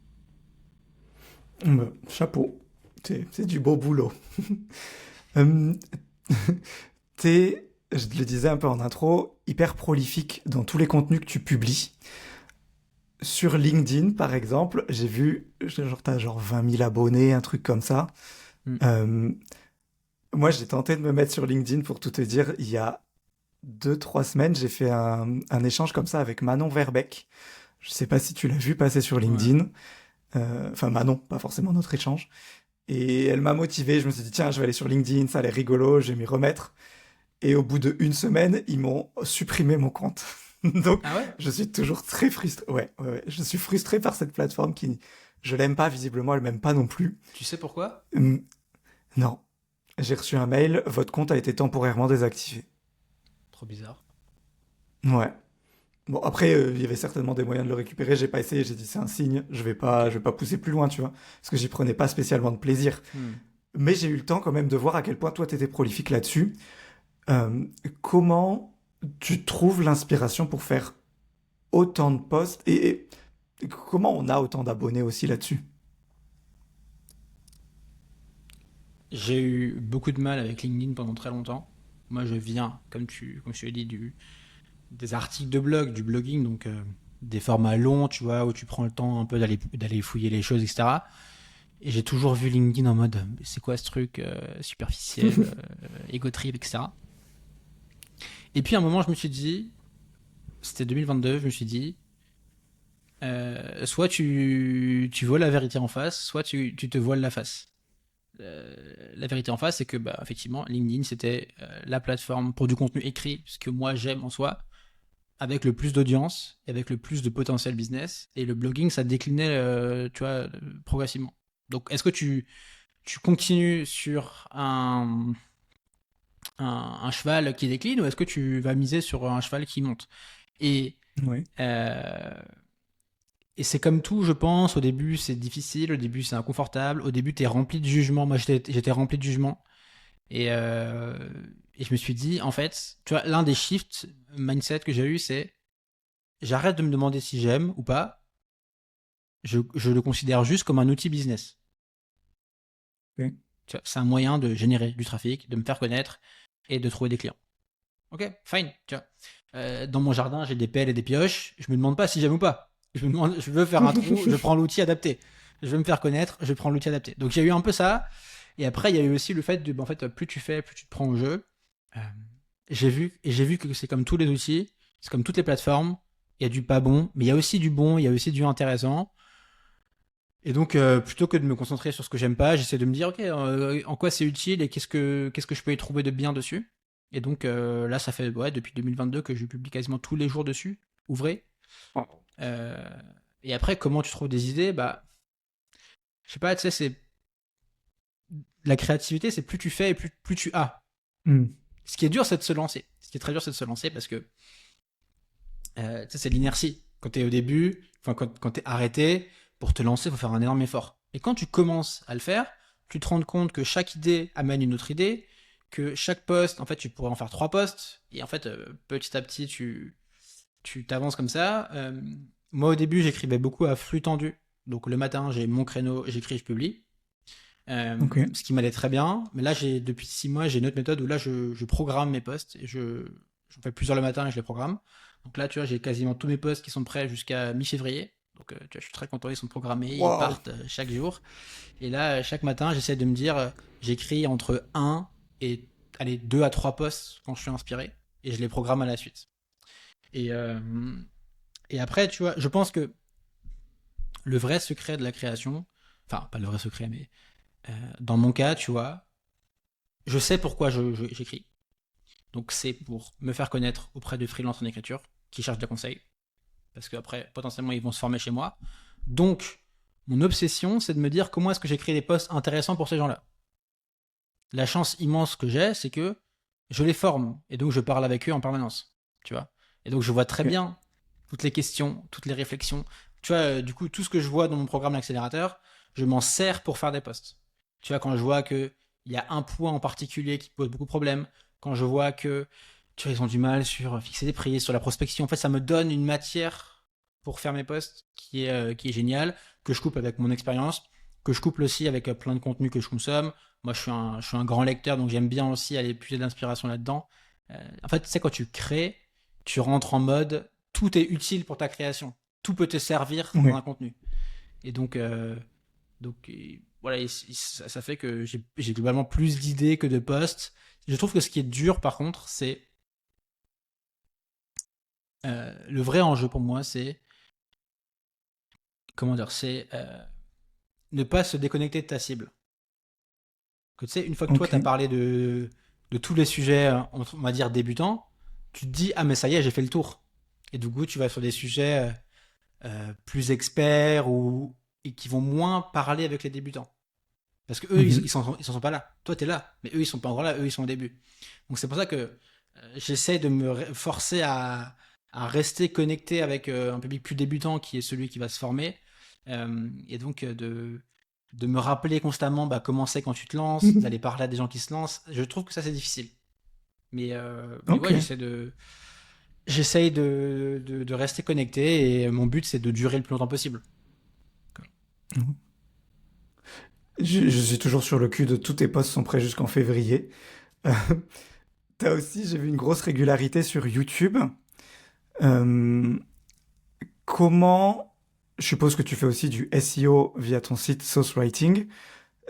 Chapeau. C'est du beau boulot. Je le disais un peu en intro, hyper prolifique dans tous les contenus que tu publies. Sur LinkedIn, par exemple, j'ai vu, t'as genre 20 000 abonnés, un truc comme ça. Moi, j'ai tenté de me mettre sur LinkedIn pour tout te dire. Il y a 2-3 semaines, j'ai fait un échange comme ça avec Manon Verbeek. Je sais pas si tu l'as vu passer sur LinkedIn. Enfin, Manon, pas forcément notre échange. Et elle m'a motivé. Je me suis dit, tiens, je vais aller sur LinkedIn, ça a l'air rigolo, je vais m'y remettre. Et au bout d'1 semaine, ils m'ont supprimé mon compte. Donc, je suis toujours très frustré. Ouais. Je suis frustré par cette plateforme qui, je l'aime pas, visiblement, elle m'aime pas non plus. Tu sais pourquoi? Non. J'ai reçu un mail, votre compte a été temporairement désactivé. Trop bizarre. Ouais. Bon, après, il y avait certainement des moyens de le récupérer. J'ai pas essayé, j'ai dit c'est un signe, je vais pas pousser plus loin, tu vois. Parce que j'y prenais pas spécialement de plaisir. Mais j'ai eu le temps quand même de voir à quel point toi t'étais prolifique là-dessus. Comment tu trouves l'inspiration pour faire autant de posts et Comment on a autant d'abonnés aussi là-dessus? J'ai eu beaucoup de mal avec LinkedIn pendant très longtemps. Moi, je viens, comme tu l'as dit, des articles de blog, du blogging, donc des formats longs, tu vois, où tu prends le temps un peu d'aller fouiller les choses, etc. Et j'ai toujours vu LinkedIn en mode, c'est quoi ce truc superficiel, ego trip, etc. Et puis à un moment, je me suis dit, c'était 2022, je me suis dit, soit tu vois la vérité en face, soit tu te voiles la face. La vérité en face, c'est que bah, effectivement, LinkedIn, c'était la plateforme pour du contenu écrit, ce que moi j'aime en soi, avec le plus d'audience, et avec le plus de potentiel business. Et le blogging, ça déclinait, tu vois, progressivement. Donc, est-ce que tu continues sur un cheval qui décline ou est-ce que tu vas miser sur un cheval qui monte? Et, Oui. euh, et c'est comme tout, je pense. Au début, c'est difficile. Au début, c'est inconfortable. Au début, tu es rempli de jugement. Moi, j'étais rempli de jugement. Et, euh, et je me suis dit, en fait, tu vois, l'un des shifts mindset que j'ai eu, c'est j'arrête de me demander si j'aime ou pas. Je le considère juste comme un outil business. Ok. Tu vois, c'est un moyen de générer du trafic, de me faire connaître et de trouver des clients. Ok, fine. Tu vois. Dans mon jardin, j'ai des pelles et des pioches. Je me demande pas si j'aime ou pas. Je me demande, je veux faire un trou, je prends l'outil adapté. Je veux me faire connaître, je prends l'outil adapté. Donc j'ai eu un peu ça. Et après, il y a eu aussi le fait de, en fait, plus tu fais, plus tu te prends au jeu. Euh, j'ai vu que c'est comme tous les outils, c'est comme toutes les plateformes. Il y a du pas bon, mais il y a aussi du bon, il y a aussi du intéressant. Et donc, plutôt que de me concentrer sur ce que j'aime pas, j'essaie de me dire, ok, en quoi c'est utile et qu'est-ce que je peux y trouver de bien dessus. Et donc, là, ça fait ouais, depuis 2022 que je publie quasiment tous les jours dessus, ouvrez. Euh, et après, comment tu trouves des idées? Bah, je sais pas, tu sais, c'est la créativité, c'est plus tu fais et plus tu as. Hmm. Ce qui est dur, c'est de se lancer. Ce qui est très dur, c'est de se lancer parce que tu sais, c'est de l'inertie. Quand tu es au début, enfin, quand tu es arrêté, pour te lancer, il faut faire un énorme effort. Et quand tu commences à le faire, tu te rends compte que chaque idée amène une autre idée, que chaque poste, en fait, tu pourrais en faire 3 postes, et en fait, petit à petit, tu t'avances comme ça. Moi, au début, j'écrivais beaucoup à flux tendu. Donc, le matin, j'ai mon créneau, j'écris, je publie. Ok. Ce qui m'allait très bien. Mais là, depuis 6 mois, j'ai une autre méthode où là, je programme mes posts. Et j'en fais plusieurs le matin et je les programme. Donc là, tu vois, j'ai quasiment tous mes posts qui sont prêts jusqu'à mi-février. Donc, tu vois, je suis très content, ils sont programmés, ils Wow. partent chaque jour. Et là, chaque matin, j'essaie de me dire, j'écris entre un et allez, 2 à 3 posts quand je suis inspiré. Et je les programme à la suite. Et, euh, et après, tu vois, je pense que le vrai secret de la création, enfin, pas le vrai secret, mais dans mon cas, tu vois, je sais pourquoi j'écris. Donc c'est pour me faire connaître auprès de freelance en écriture qui cherchent des conseils. Parce qu'après, potentiellement, ils vont se former chez moi. Donc, mon obsession, c'est de me dire comment est-ce que j'écris des posts intéressants pour ces gens-là. La chance immense que j'ai, c'est que je les forme. Et donc, je parle avec eux en permanence. Tu vois. Et donc, je vois très Ok. bien toutes les questions, toutes les réflexions. Tu vois, du coup, tout ce que je vois dans mon programme d'accélérateur, je m'en sers pour faire des posts. Tu vois, quand je vois qu'il y a un point en particulier qui pose beaucoup de problèmes, quand je vois que, tu vois, ils ont du mal sur fixer des prix, sur la prospection, en fait, ça me donne une matière pour faire mes posts qui est géniale, que je coupe avec mon expérience, que je couple aussi avec plein de contenus que je consomme. Moi, je suis un grand lecteur, donc j'aime bien aussi aller puiser de l'inspiration là-dedans. En fait, tu sais, quand tu crées, tu rentres en mode tout est utile pour ta création. Tout peut te servir dans Oui. un contenu. Et donc, voilà, ça fait que j'ai globalement plus d'idées que de posts. Je trouve que ce qui est dur, par contre, c'est le vrai enjeu pour moi, c'est comment dire, c'est ne pas se déconnecter de ta cible. Que tu sais, une fois que toi, Ok. tu as parlé de tous les sujets, on va dire débutants, tu te dis, ah, mais ça y est, j'ai fait le tour. Et du coup, tu vas sur des sujets plus experts et qui vont moins parler avec les débutants. Parce que eux, Mhm. ils s'en sont pas là. Toi, tu es là, mais eux, ils sont pas encore là, eux, ils sont au début. Donc c'est pour ça que j'essaie de me forcer à rester connecté avec un public plus débutant qui est celui qui va se former. Et donc de me rappeler constamment bah, comment c'est quand tu te lances, d'aller parler à des gens qui se lancent. Je trouve que ça, c'est difficile. Mais Ok. ouais, J'essaye de rester connecté et mon but c'est de durer le plus longtemps possible. Mhm. Je suis toujours sur le cul de tous tes posts sont prêts jusqu'en février. Euh, T'as aussi, j'ai vu une grosse régularité sur YouTube. Euh, comment, je suppose que tu fais aussi du SEO via ton site Source Writing.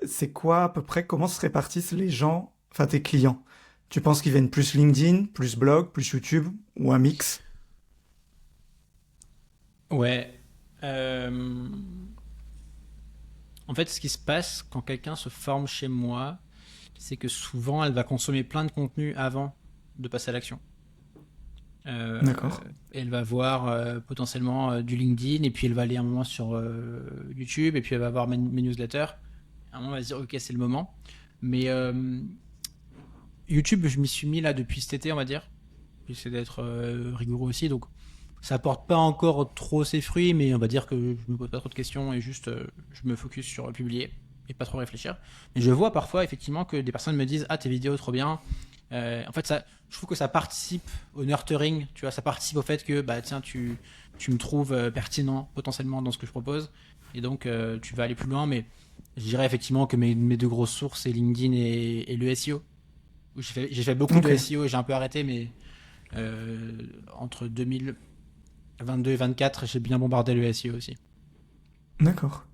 C'est quoi à peu près, comment se répartissent les gens, enfin tes clients? Tu penses qu'ils viennent plus LinkedIn, plus blog, plus YouTube ou un mix? Ouais. Euh, En fait, ce qui se passe quand quelqu'un se forme chez moi, c'est que souvent elle va consommer plein de contenu avant de passer à l'action. Euh, D'accord. Elle va voir potentiellement du LinkedIn et puis elle va aller un moment sur YouTube et puis elle va voir mes newsletters. À un moment, elle va se dire ok, c'est le moment. Mais YouTube, je m'y suis mis là depuis cet été, on va dire. J'essaie d'être rigoureux aussi, donc ça porte pas encore trop ses fruits, mais on va dire que je me pose pas trop de questions et juste je me focus sur publier et pas trop réfléchir. Mais je vois parfois effectivement que des personnes me disent ah tes vidéos trop bien. En fait ça, je trouve que ça participe au nurturing, tu vois, ça participe au fait que bah tiens tu me trouves pertinent potentiellement dans ce que je propose et donc tu vas aller plus loin. Mais je dirais effectivement que mes deux grosses sources c'est LinkedIn et le SEO. Où j'ai fait beaucoup de Ok, SEO et j'ai un peu arrêté, mais entre 2022 et 2024, j'ai bien bombardé le SEO aussi. d'accord.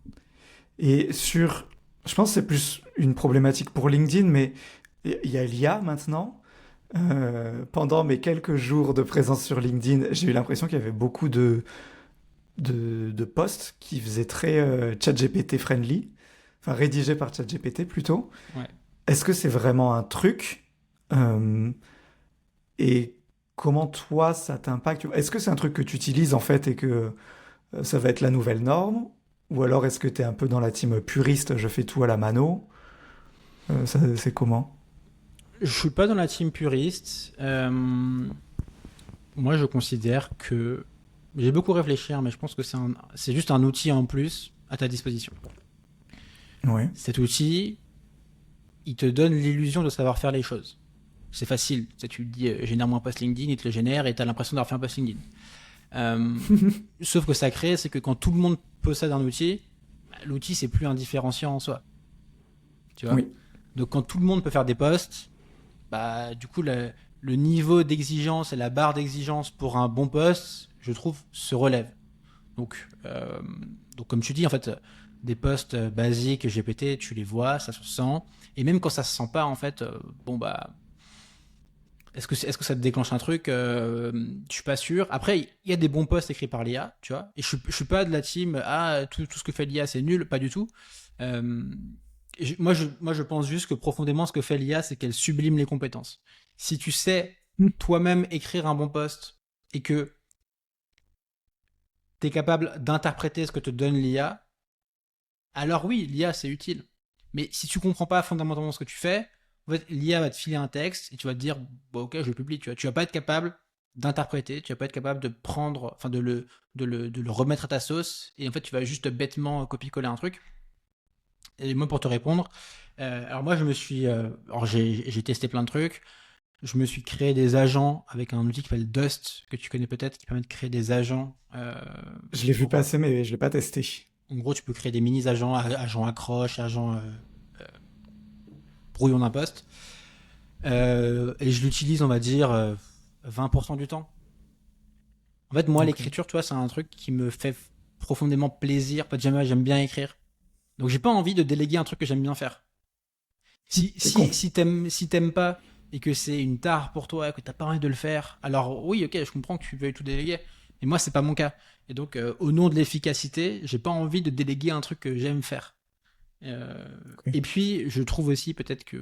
Et sur, je pense que c'est plus une problématique pour LinkedIn, mais il y a l'IA maintenant. Pendant mes quelques jours de présence sur LinkedIn, j'ai eu l'impression qu'il y avait beaucoup de posts qui faisaient très ChatGPT friendly, enfin rédigés par ChatGPT plutôt. Ouais. Est-ce que c'est vraiment un truc? Euh, et comment toi ça t'impacte? Est-ce que c'est un truc que tu utilises en fait et que ça va être la nouvelle norme? Ou alors est-ce que tu es un peu dans la team puriste, je fais tout à la mano? C'est comment? Je suis pas dans la team puriste. Moi, je considère que j'ai beaucoup réfléchi, hein, mais je pense que c'est juste un outil en plus à ta disposition. Ouais, Cet outil, il te donne l'illusion de savoir faire les choses. C'est facile. Tu sais, tu lui dis génère-moi un post LinkedIn, il te le génère et tu as l'impression d'avoir fait un post LinkedIn. Euh, Sauf que ça crée, c'est que quand tout le monde possède un outil, bah, l'outil c'est plus un différenciant en soi. Tu vois. oui, Donc quand tout le monde peut faire des posts, bah du coup le niveau d'exigence et la barre d'exigence pour un bon post, je trouve, se relève. Donc, euh, donc comme tu dis, en fait, des posts basiques GPT, tu les vois, ça se sent. Et même quand ça se sent pas, en fait, bon bah, est-ce que ça te déclenche un truc Je suis pas sûr. Après, il y a des bons posts écrits par l'IA, tu vois. Et je suis pas de la team ah tout ce que fait l'IA c'est nul, pas du tout. Euh, moi je pense juste que profondément ce que fait l'IA c'est qu'elle sublime les compétences. Si tu sais toi-même écrire un bon post et que tu es capable d'interpréter ce que te donne l'IA, alors oui, l'IA c'est utile. Mais si tu comprends pas fondamentalement ce que tu fais, en fait, l'IA va te filer un texte et tu vas te dire, bon, ok, je le publie. Tu vas pas être capable d'interpréter, tu vas pas être capable de prendre, enfin de le remettre à ta sauce et en fait tu vas juste bêtement copier-coller un truc. Et moi pour te répondre, alors moi je me suis, alors j'ai testé plein de trucs. Je me suis créé des agents avec un outil qui s'appelle Dust que tu connais peut-être, qui permet de créer des agents je l'ai vu pour passer, mais je l'ai pas testé. en gros, tu peux créer des mini-agents, agents accroche, agents brouillon d'un poste. Et je l'utilise, on va dire, 20% du temps. En fait, moi, Ok. l'écriture, tu vois, c'est un truc qui me fait profondément plaisir. Pas jamais, j'aime bien écrire. Donc, j'ai pas envie de déléguer un truc que j'aime bien faire. Si, C'est si, con. si t'aimes pas et que c'est une tare pour toi, que t'as pas envie de le faire, alors oui, ok, je comprends que tu veuilles tout déléguer. Mais moi, c'est pas mon cas. Et donc, au nom de l'efficacité, j'ai pas envie de déléguer un truc que j'aime faire. Euh, Ok. et puis, je trouve aussi peut-être que,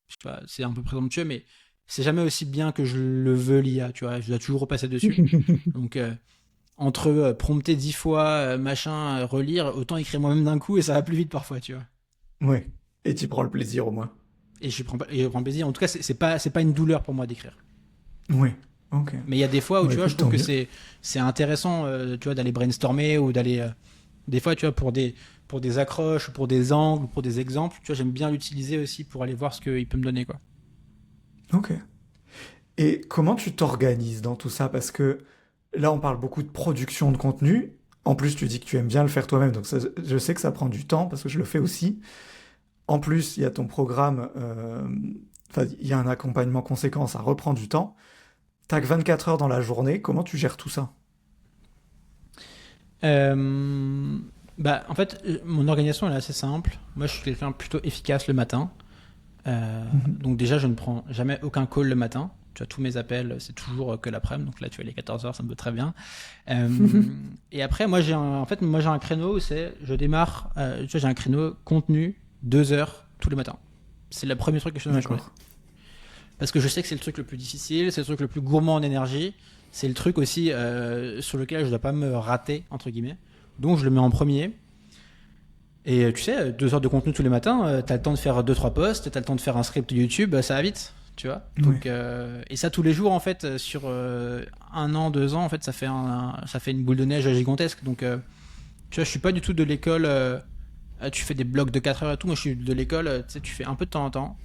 je sais pas, c'est un peu présomptueux, mais c'est jamais aussi bien que je le veux l'IA, tu vois, je dois toujours repasser dessus. Donc, entre prompter 10 fois, machin, relire, autant écrire moi-même d'un coup et ça va plus vite parfois, tu vois. Ouais. Et tu prends le plaisir au moins. Et je prends plaisir. En tout cas, c'est pas une douleur pour moi d'écrire. Ouais. Ok. Mais il y a des fois où, Bah tu vois, je écoute, trouve tant que mieux. c'est intéressant, tu vois, d'aller brainstormer ou d'aller. Des fois, tu vois, pour des accroches, pour des angles, pour des exemples, tu vois, j'aime bien l'utiliser aussi pour aller voir ce qu'il peut me donner, quoi. Ok. Et comment tu t'organises dans tout ça? Parce que là, on parle beaucoup de production de contenu. En plus, tu dis que tu aimes bien le faire toi-même, donc ça, je sais que ça prend du temps parce que je le fais aussi. En plus, il y a ton programme, enfin, il y a un accompagnement conséquent, ça reprend du temps. T'as que 24 heures dans la journée, comment tu gères tout ça? Euh, En fait, mon organisation elle est assez simple. Moi, je suis quelqu'un plutôt efficace le matin. Mhm. Donc déjà, je ne prends jamais aucun call le matin. Tu vois, tous mes appels, c'est toujours que l'après-midi. Donc là, tu as les 14 heures, ça me va très bien. Euh, et après, moi, j'ai un créneau où je démarre, tu vois, j'ai un créneau contenu 2 heures tous les matins. C'est le premier truc que je fais dans ma journée. D'accord. Parce que je sais que c'est le truc le plus difficile, c'est le truc le plus gourmand en énergie, c'est le truc aussi sur lequel je ne dois pas me rater, entre guillemets. Donc je le mets en premier. Et tu sais, 2 heures de contenu tous les matins, t'as le temps de faire deux trois posts, t'as le temps de faire un script YouTube, ça va vite, tu vois. Ouais. Donc, et ça tous les jours, en fait, sur 1 an, 2 ans, en fait, ça fait une boule de neige gigantesque. Donc, tu vois, je suis pas du tout de l'école, tu fais des blocs de 4 heures et tout. Moi, je suis de l'école, tu sais, tu fais un peu de temps en temps,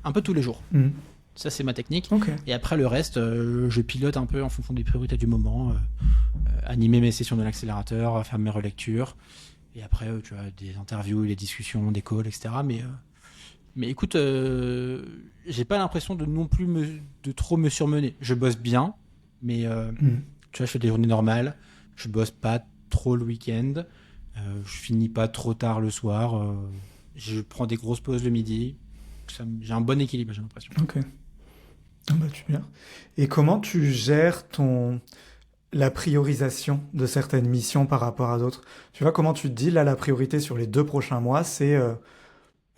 un peu tous les jours. Mhm. Ça, c'est ma technique. Ok. Et après, le reste, je pilote un peu en fonction des priorités du moment, animer mes sessions de l'accélérateur, faire mes relectures. Et après, tu as des interviews, des discussions, des calls, etc. Mais écoute, j'ai pas l'impression de non plus de trop me surmener. Je bosse bien, mais Mhm. tu vois, je fais des journées normales. Je bosse pas trop le week-end. Je finis pas trop tard le soir. Je prends des grosses pauses le midi. J'ai un bon équilibre, j'ai l'impression. Ok. Ah bah, tu bien. Et comment tu gères la priorisation de certaines missions par rapport à d'autres? Tu vois, comment tu te dis, là, la priorité sur les 2 prochains mois, c'est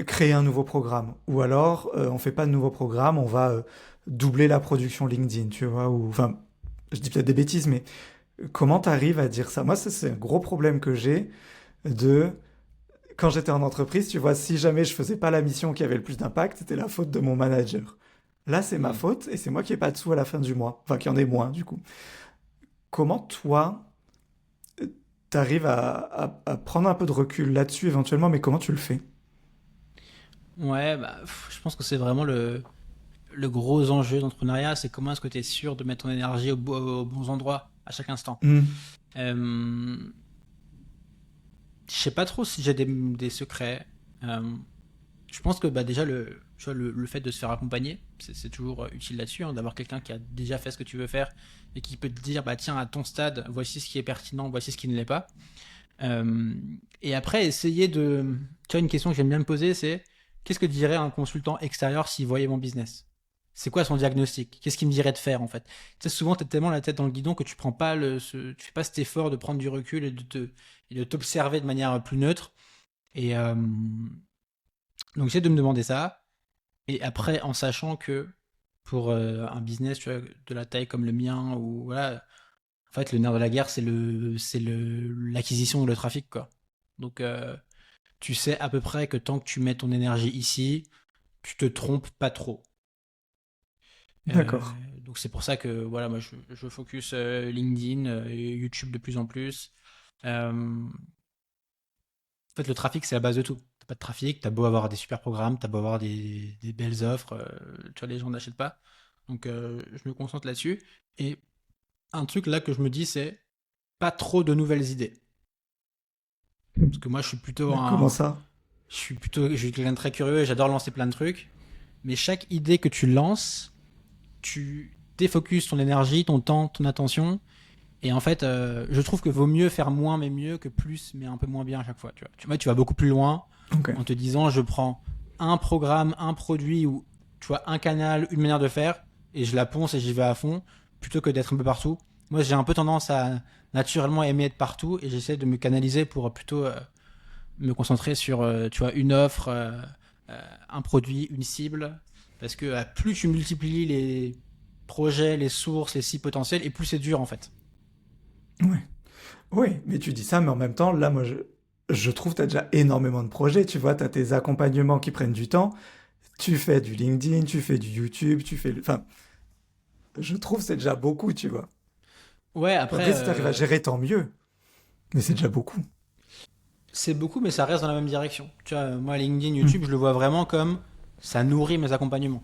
créer un nouveau programme. Ou alors, on fait pas de nouveau programme, on va doubler la production LinkedIn, tu vois, ou, enfin, je dis peut-être des bêtises, mais comment tu arrives à dire ça? Moi, ça, c'est un gros problème que j'ai de, quand j'étais en entreprise, tu vois, si jamais je faisais pas la mission qui avait le plus d'impact, c'était la faute de mon manager. Là, c'est ma Hmm. faute et c'est moi qui ai pas de sous à la fin du mois. Enfin, qui en ai moins, du coup. Comment toi, t'arrives à prendre un peu de recul là-dessus éventuellement, mais comment tu le fais? Ouais, je pense que c'est vraiment le gros enjeu d'entrepreneuriat, c'est comment est-ce que tu es sûr de mettre ton énergie aux bons endroits à chaque instant. Hmm. Euh, je sais pas trop si j'ai des secrets. Euh, je pense que déjà tu vois, le fait de se faire accompagner, c'est toujours utile là-dessus, hein, d'avoir quelqu'un qui a déjà fait ce que tu veux faire et qui peut te dire bah tiens à ton stade voici ce qui est pertinent, voici ce qui ne l'est pas. Euh, et après essayer de, tu vois une question que j'aime bien me poser c'est qu'est-ce que dirait un consultant extérieur s'il voyait mon business? C'est quoi son diagnostic? Qu'est-ce qu'il me dirait de faire en fait? Tu sais, souvent t'es tellement la tête dans le guidon que tu prends pas tu fais pas cet effort de prendre du recul et de t'observer de manière plus neutre. Et donc j'essaie de me demander ça. Et après, en sachant que pour un business tu vois, de la taille comme le mien, ou voilà, en fait, le nerf de la guerre, l'acquisition et le trafic, quoi. Donc, tu sais à peu près que tant que tu mets ton énergie ici, tu te trompes pas trop. D'accord. Donc c'est pour ça que voilà, moi je focus LinkedIn, et YouTube de plus en plus. En fait, le trafic, c'est la base de tout. T'as pas de trafic, t'as beau avoir des super programmes, t'as beau avoir des belles offres, tu vois, les gens n'achètent pas. Donc je me concentre là-dessus. Et un truc là que je me dis, c'est pas trop de nouvelles idées. Parce que moi, Mais comment ça? je suis quelqu'un de très curieux et j'adore lancer plein de trucs. Mais chaque idée que tu lances, tu défocuses ton énergie, ton temps, ton attention. Et en fait, je trouve que vaut mieux faire moins mais mieux que plus mais un peu moins bien à chaque fois. Tu vas beaucoup plus loin Ok. en te disant je prends un programme, un produit ou tu vois un canal, une manière de faire et je la ponce et j'y vais à fond plutôt que d'être un peu partout. Moi, j'ai un peu tendance à naturellement aimer être partout et j'essaie de me canaliser pour plutôt me concentrer sur tu vois une offre, un produit, une cible parce que plus tu multiplies les projets, les sources, les sites potentiels et plus c'est dur en fait. Ouais. Oui, mais tu dis ça, mais en même temps, là, moi, je trouve que tu as déjà énormément de projets. Tu vois, tu as tes accompagnements qui prennent du temps. Tu fais du LinkedIn, tu fais du YouTube, tu fais... Enfin, je trouve que c'est déjà beaucoup, tu vois. Ouais, après, Après, si tu arrives à gérer, tant mieux. Mais c'est déjà beaucoup. c'est beaucoup, mais ça reste dans la même direction. Tu vois, moi, LinkedIn, YouTube, Hmm. je le vois vraiment comme ça nourrit mes accompagnements.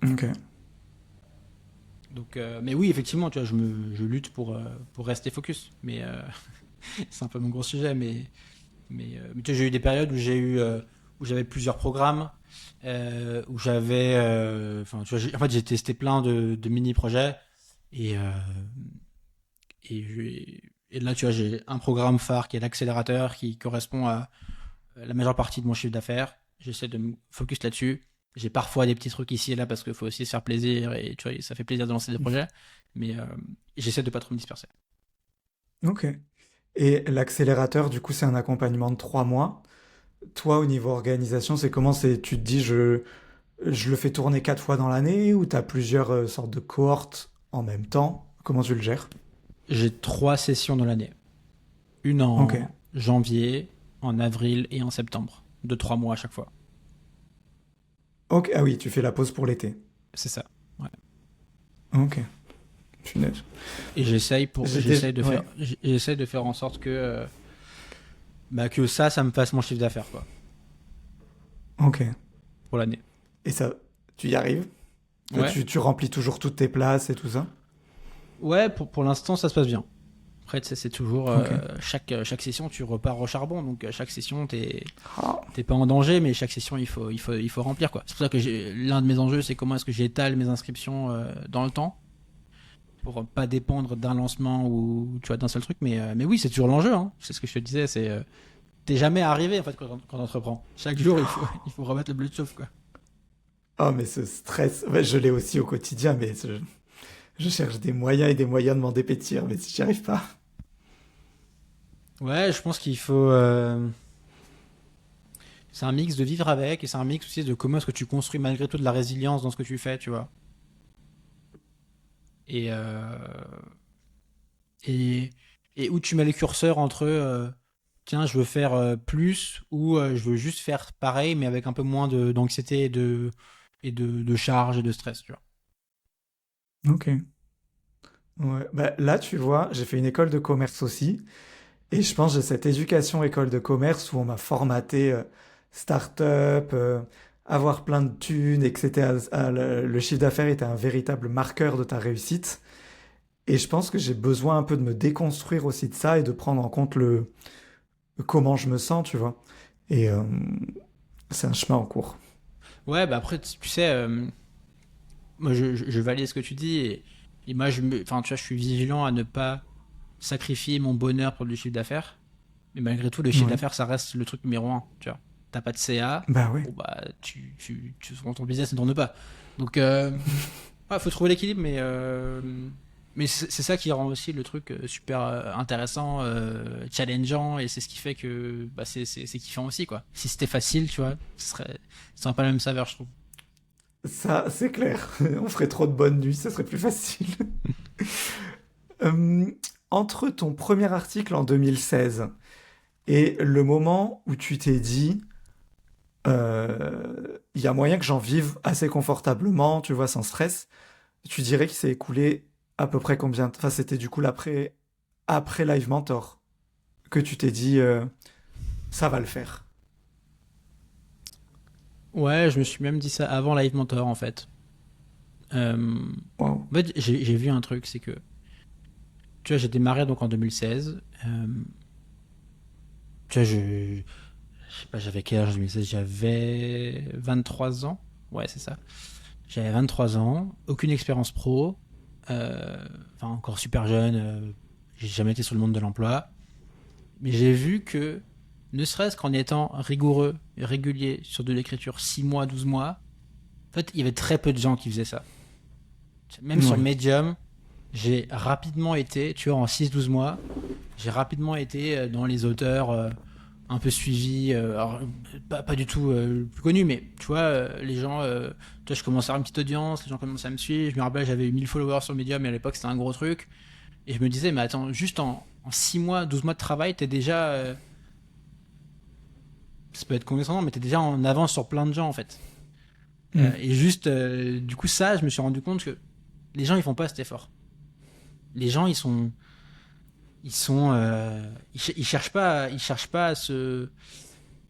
Ok. Donc, mais oui, effectivement, tu vois, je lutte pour rester focus. Mais c'est un peu mon gros sujet. Mais tu vois, j'ai eu des périodes où j'avais plusieurs programmes, où j'avais, enfin, tu vois, en fait, j'ai testé plein de mini-projets et, et là, tu vois, j'ai un programme phare qui est l'accélérateur qui correspond à la majeure partie de mon chiffre d'affaires. J'essaie de me focus là-dessus. J'ai parfois des petits trucs ici et là parce qu'il faut aussi se faire plaisir et tu vois, ça fait plaisir de lancer des projets. Mais j'essaie de pas trop me disperser. Ok. Et l'accélérateur, du coup, c'est un accompagnement de 3 mois. Toi, au niveau organisation, c'est comment? Tu te dis, je le fais tourner 4 fois dans l'année ou tu as plusieurs sortes de cohortes en même temps? Comment tu le gères? J'ai 3 sessions dans l'année. Une Ok. en janvier, en avril et en septembre. De 3 mois à chaque fois. Ok. Ah oui, tu fais la pause pour l'été. C'est ça. Ouais. Ok. Punaise. Et Ouais. j'essaie de faire en sorte que ça me fasse mon chiffre d'affaires, quoi, Ok. pour l'année. Et ça, tu y arrives? Ouais. Tu remplis toujours toutes tes places et tout ça? Ouais, pour l'instant, ça se passe bien. Après, tu sais, c'est toujours Ok. chaque session, tu repars au charbon. Donc, chaque session, Ah. t'es pas en danger, mais chaque session, il faut remplir, quoi. C'est pour ça que l'un de mes enjeux, c'est comment est-ce que j'étale mes inscriptions dans le temps pour pas dépendre d'un lancement ou tu vois d'un seul truc. Mais oui, c'est toujours l'enjeu. Hein. C'est ce que je te disais. T'es jamais arrivé en fait quand t'entreprends. Chaque jour, il faut remettre le bleu de chauffe, quoi. Oh, mais ce stress, ouais, je l'ai aussi au quotidien, mais je cherche des moyens et des moyens de m'en dépêtir, mais si j'y arrive pas. Ouais, je pense qu'il faut. C'est un mix de vivre avec et c'est un mix aussi de comment est-ce que tu construis malgré tout de la résilience dans ce que tu fais, tu vois. Et, et, et où tu mets les curseurs entre tiens, je veux faire plus ou je veux juste faire pareil mais avec un peu moins d'anxiété et de charge et de stress, tu vois. Ok. Ouais. Bah, là, tu vois, j'ai fait une école de commerce aussi, et je pense que j'ai cette éducation école de commerce où on m'a formaté start-up, avoir plein de thunes, et que le chiffre d'affaires était un véritable marqueur de ta réussite. Et je pense que j'ai besoin un peu de me déconstruire aussi de ça et de prendre en compte comment je me sens, tu vois. Et c'est un chemin en cours. Ouais, bah après, tu sais, moi je valide ce que tu dis et moi, enfin, tu vois, je suis vigilant à ne pas sacrifier mon bonheur pour du chiffre d'affaires. Mais malgré tout, le chiffre Ouais. d'affaires, ça reste le truc numéro un. Tu vois, t'as pas de CA, Bah ouais. bon bah ton business ne tourne pas. Donc, ouais, faut trouver l'équilibre, mais c'est ça qui rend aussi le truc super intéressant, challengeant, et c'est ce qui fait que bah, c'est kiffant aussi, quoi. Si c'était facile, tu vois, ce serait pas la même saveur, je trouve. Ça, c'est clair. On ferait trop de bonnes nuits, ça serait plus facile. Euh, Entre ton premier article en 2016 et le moment où tu t'es dit, il y a moyen que j'en vive assez confortablement, tu vois, sans stress, tu dirais qu'il s'est écoulé à peu près combien Enfin, c'était du coup après Live Mentor que tu t'es dit, ça va le faire. Ouais, je me suis même dit ça avant Live Mentor, en fait. Waouh. En fait, j'ai vu un truc, c'est que, tu vois, j'ai démarré donc en 2016. Tu vois, je sais pas, j'avais quel âge en 2016? J'avais 23 ans. Ouais, c'est ça. J'avais 23 ans, aucune expérience pro, enfin encore super jeune, j'ai jamais été sur le monde de l'emploi. Mais j'ai vu que, ne serait-ce qu'en étant rigoureux et régulier sur de l'écriture 6 mois, 12 mois, en fait, il y avait très peu de gens qui faisaient ça. Même sur Ouais. Medium, j'ai rapidement été, tu vois, en 6 12 mois, j'ai rapidement été dans les auteurs un peu suivis, alors, pas du tout plus connus, mais tu vois, les gens, tu vois, je commençais à avoir une petite audience, les gens commençaient à me suivre, je me rappelle, j'avais eu 1000 followers sur Medium, mais à l'époque c'était un gros truc, et je me disais, mais attends, juste en 6 mois, 12 mois de travail, t'es déjà, ça peut être condescendant, mais t'es déjà en avance sur plein de gens en fait. Hmm. Et juste, du coup, ça, je me suis rendu compte que les gens ils font pas cet effort. Les gens ils cherchent pas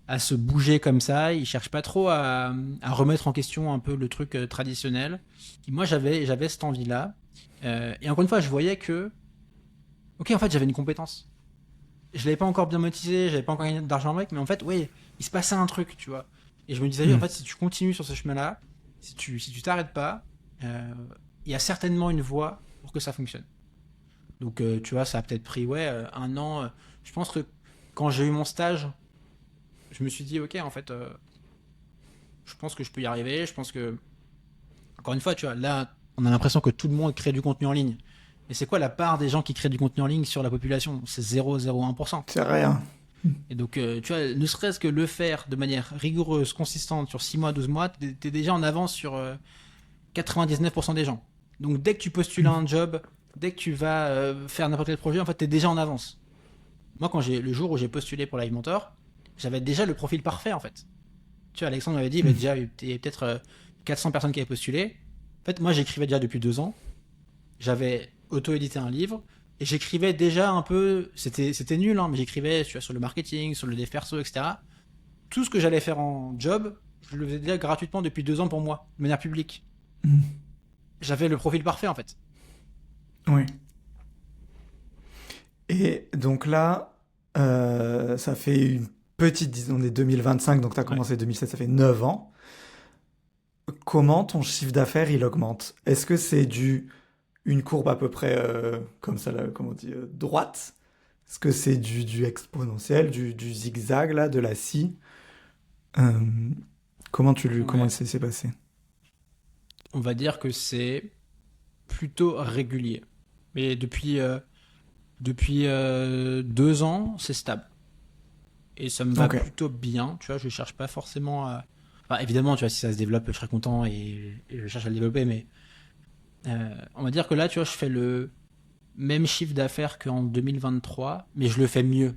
à se bouger comme ça, ils cherchent pas trop à remettre en question un peu le truc traditionnel. Et moi j'avais cette envie là Et encore une fois, je voyais que, ok, en fait, j'avais une compétence. Je l'avais pas encore bien monétisé, j'avais pas encore gagné d'argent avec, mais en fait, oui, il se passait un truc, tu vois. Et je me disais, en Hmm. fait, si tu continues sur ce chemin-là, si tu t'arrêtes pas, euh, il y a certainement une voie pour que ça fonctionne. Donc, tu vois, ça a peut-être pris, ouais, un an. Je pense que quand j'ai eu mon stage, je me suis dit, ok, en fait, je pense que je peux y arriver. Je pense que, encore une fois, tu vois, là, on a l'impression que tout le monde crée du contenu en ligne. Et c'est quoi la part des gens qui créent du contenu en ligne sur la population? C'est 0,01%. C'est rien. Et donc, tu vois, ne serait-ce que le faire de manière rigoureuse, consistante, sur 6 mois, 12 mois, t'es déjà en avance sur 99% des gens. Donc, dès que tu postules à un job, dès que tu vas faire n'importe quel projet, en fait, t'es déjà en avance. Moi, le jour où j'ai postulé pour Live Mentor, j'avais déjà le profil parfait, en fait. Tu vois, Alexandre m'avait dit, bah, déjà, il y avait peut-être 400 personnes qui avaient postulé. En fait, moi, j'écrivais déjà depuis 2 ans. J'avais auto-édité un livre et j'écrivais déjà un peu. C'était nul, hein, mais j'écrivais sur le marketing, sur le dev perso, etc. Tout ce que j'allais faire en job, je le faisais déjà gratuitement depuis 2 ans pour moi, de manière publique. J'avais le profil parfait, en fait. Oui. Et donc là, ça fait une petite, disons, on est 2025, donc tu as Ouais. commencé 2007, ça fait 9 ans. Comment ton chiffre d'affaires il augmente? Est-ce que c'est une courbe à peu près comme ça, là, comment on dit, droite? Est-ce que c'est du exponentiel, du zigzag, là, de la scie? Euh, comment Ouais. ça s'est passé? On va dire que c'est plutôt régulier. Mais depuis 2 ans, c'est stable. Et ça me va Ok. plutôt bien. Tu vois, je cherche pas forcément à. Enfin, évidemment, tu vois, si ça se développe, je serai content et je cherche à le développer. Mais on va dire que là, tu vois, je fais le même chiffre d'affaires qu'en 2023, mais je le fais mieux.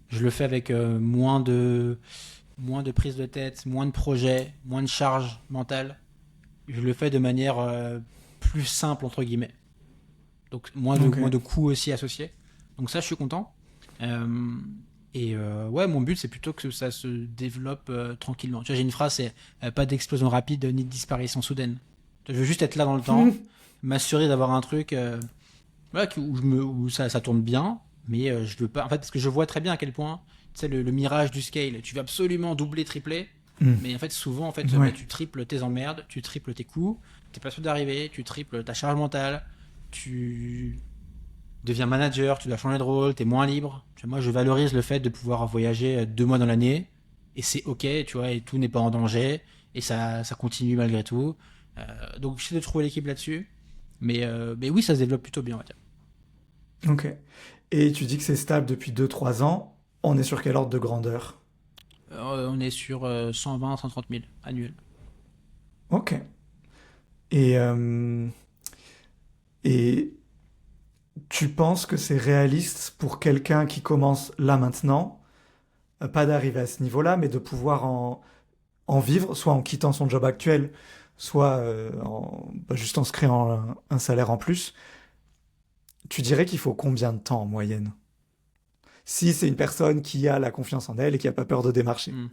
Je le fais avec moins de prise de tête, moins de projets, moins de charge mentale. Je le fais de manière plus simple, entre guillemets. Donc, Ok. moins de coûts aussi associés. Donc, ça, je suis content. Euh, ouais, mon but, c'est plutôt que ça se développe tranquillement. Tu vois, j'ai une phrase, c'est pas d'explosion rapide ni de disparition soudaine. Je veux juste être là dans le temps, m'assurer d'avoir un truc voilà, où ça tourne bien, mais je veux pas. En fait, parce que je vois très bien à quel point, tu sais, le mirage du scale, tu veux absolument doubler, tripler, Hmm. mais en fait, souvent, en fait, bah, Ouais. tu triples tes emmerdes, tu triples tes coûts, t'es pas sûr d'arriver, tu triples ta charge mentale, tu deviens manager, tu dois changer de rôle, t'es moins libre. Tu vois, moi, je valorise le fait de pouvoir voyager 2 mois dans l'année, et c'est ok, tu vois, et tout n'est pas en danger, et ça continue malgré tout. Donc, j'essaie de trouver l'équipe là-dessus, mais oui, ça se développe plutôt bien, on va dire. Ok. Et tu dis que c'est stable depuis 2 3 ans. On est sur quel ordre de grandeur? On est sur 120, 130 000 annuels. Ok. Et, euh, et tu penses que c'est réaliste pour quelqu'un qui commence là maintenant, pas d'arriver à ce niveau-là, mais de pouvoir en vivre, soit en quittant son job actuel, soit bah, juste en se créant un salaire en plus. Tu dirais qu'il faut combien de temps en moyenne? Si c'est une personne qui a la confiance en elle et qui a pas peur de démarcher. Hmm.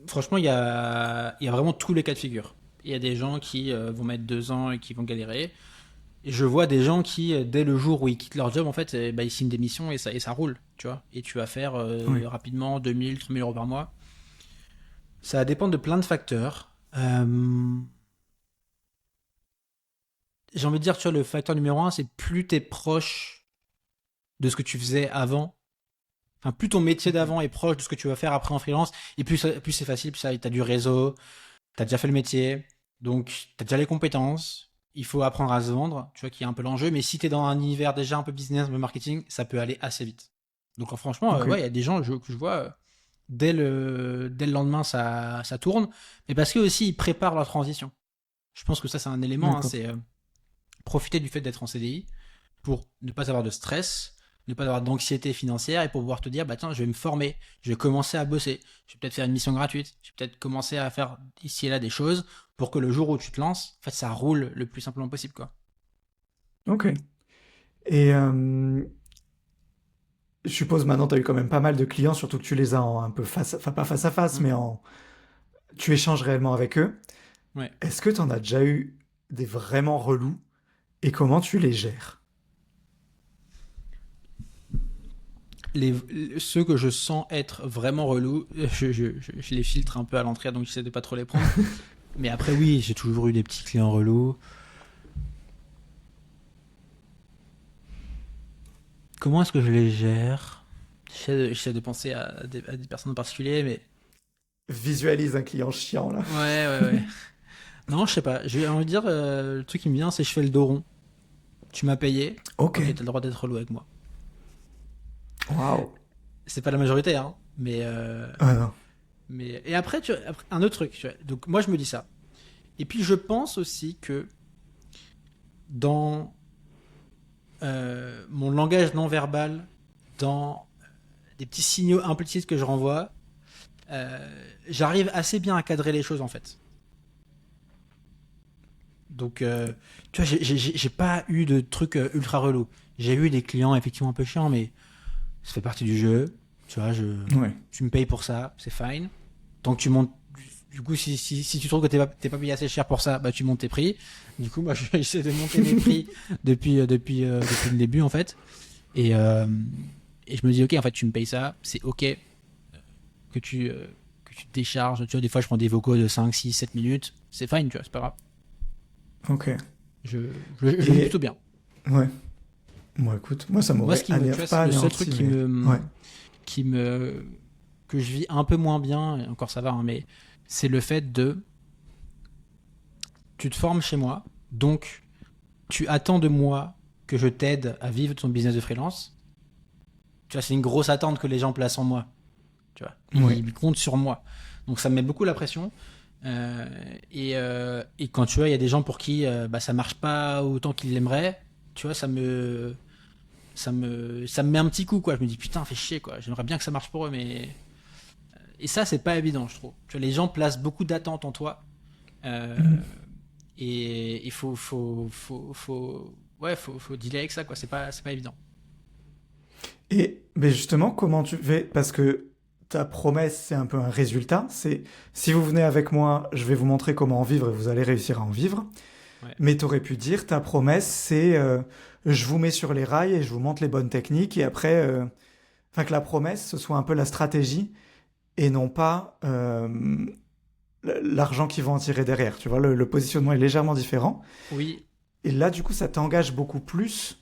Franchement, il y a vraiment tous les cas de figure. Il y a des gens qui vont mettre 2 ans et qui vont galérer. Et je vois des gens qui, dès le jour où ils quittent leur job, en fait, bah, ils signent des missions et ça roule, tu vois. Et tu vas faire Oui. rapidement 2000, 3000 euros par mois. Ça dépend de plein de facteurs. J'ai envie de dire, tu vois, le facteur numéro un, c'est plus t'es proche de ce que tu faisais avant. Enfin, plus ton métier d'avant est proche de ce que tu vas faire après en freelance, et plus c'est facile, plus t'as du réseau, t'as déjà fait le métier, donc t'as déjà les compétences. Il faut apprendre à se vendre, tu vois, qui est un peu l'enjeu. Mais si t'es dans un univers déjà un peu business, un peu marketing, ça peut aller assez vite. Donc franchement, Ok. ouais, il y a des gens que je vois, dès le lendemain, ça tourne. Mais parce que aussi, ils préparent leur transition. Je pense que ça, c'est un élément, hein, D'accord. c'est profiter du fait d'être en CDI pour ne pas avoir de stress, ne pas avoir d'anxiété financière et pour pouvoir te dire, bah tiens, je vais me former, je vais commencer à bosser, je vais peut-être faire une mission gratuite, je vais peut-être commencer à faire ici et là des choses pour que le jour où tu te lances, en fait, ça roule le plus simplement possible, quoi. Ok. Et je suppose maintenant tu as eu quand même pas mal de clients, surtout que tu les as un peu face, enfin pas face à face, Mm. mais tu échanges réellement avec eux. Ouais. Est-ce que tu en as déjà eu des vraiment relous et comment tu les gères? Ceux que je sens être vraiment relous, je les filtre un peu à l'entrée, donc j'essaie de pas trop les prendre. Mais après, oui, j'ai toujours eu des petits clients relous. Comment est-ce que je les gère? J'essaie de penser à des personnes en particulier, mais Visualise un client chiant, là. ouais. Non, je sais pas. J'ai envie de dire, le truc qui me vient, c'est je fais le dos rond. Tu m'as payé, Ok. ok, t'as le droit d'être relou avec moi. Waouh. C'est pas la majorité, hein, Ah non. et après, après, un autre truc. Tu vois. Donc moi, je me dis ça. Et puis je pense aussi que dans mon langage non verbal, dans des petits signaux implicites que je renvoie, j'arrive assez bien à cadrer les choses en fait. Donc, tu vois, j'ai pas eu de trucs ultra relous. J'ai eu des clients effectivement un peu chiants, mais ça fait partie du jeu. Tu vois, Ouais. tu me payes pour ça, c'est fine. Tant que tu montes. Du coup, si tu trouves que t'es pas payé assez cher pour ça, bah tu montes tes prix. Du coup, moi, j'essaie de monter mes prix depuis le début, en fait. Et, euh, et je me dis, ok, en fait, tu me payes ça, c'est ok que tu te décharges. Tu vois, des fois, je prends des vocaux de 5 6 7 minutes. C'est fine, tu vois, c'est pas grave. Ok. Je, je le vis plutôt bien. Ouais. Moi, écoute, moi, ça Moi, m'aurait ce qui me, tu vois, c'est pas le seul anéanti, truc mais... Ouais. que je vis un peu moins bien, et encore ça va, hein, mais c'est le fait de, tu te formes chez moi, donc tu attends de moi que je t'aide à vivre ton business de freelance. Tu vois, c'est une grosse attente que les gens placent en moi. Tu vois, Ouais. ils comptent sur moi. Donc ça me met beaucoup la pression. Et quand tu vois, il y a des gens pour qui bah, ça marche pas autant qu'ils l'aimeraient, tu vois, ça me met un petit coup, quoi. Je me dis putain, fais chier, quoi. J'aimerais bien que ça marche pour eux, mais et ça, c'est pas évident, je trouve. Tu vois, les gens placent beaucoup d'attentes en toi, euh, et il faut dealer avec ça, quoi. C'est pas évident. Et mais justement, comment tu fais? Parce que ta promesse, c'est un peu un résultat. C'est si vous venez avec moi, je vais vous montrer comment en vivre et vous allez réussir à en vivre. Ouais. Mais tu aurais pu dire, ta promesse, c'est je vous mets sur les rails et je vous montre les bonnes techniques. Et après, enfin que la promesse, ce soit un peu la stratégie et non pas l'argent qu'ils vont en tirer derrière. Tu vois, le positionnement est légèrement différent. Oui, Et là, du coup, ça t'engage beaucoup plus,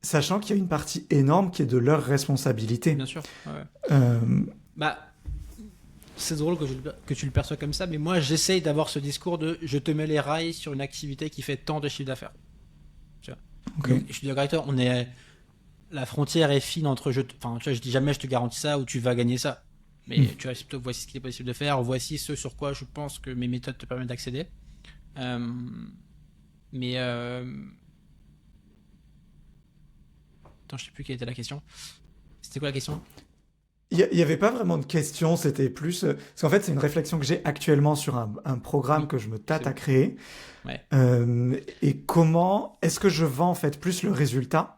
sachant qu'il y a une partie énorme qui est de leur responsabilité. bien sûr. Ouais. Euh, Bah, c'est drôle que tu le perçois comme ça, mais moi, j'essaye d'avoir ce discours de je te mets les rails sur une activité qui fait tant de chiffre d'affaires. Tu vois. ok. Donc, je suis d'accord avec toi, la frontière est fine entre enfin, tu vois, je dis jamais je te garantis ça ou tu vas gagner ça. Mais tu vois, c'est plutôt voici ce qu'il est possible de faire, voici ce sur quoi je pense que mes méthodes te permettent d'accéder. Euh, mais attends, je sais plus quelle était la question. C'était quoi la question? Il n'y avait pas vraiment de question, c'était plus... parce qu'en fait, c'est une réflexion que j'ai actuellement sur un programme Oui, que je me c'est tâte à bon. créer. Ouais. Et comment... Est-ce que je vends en fait plus le résultat?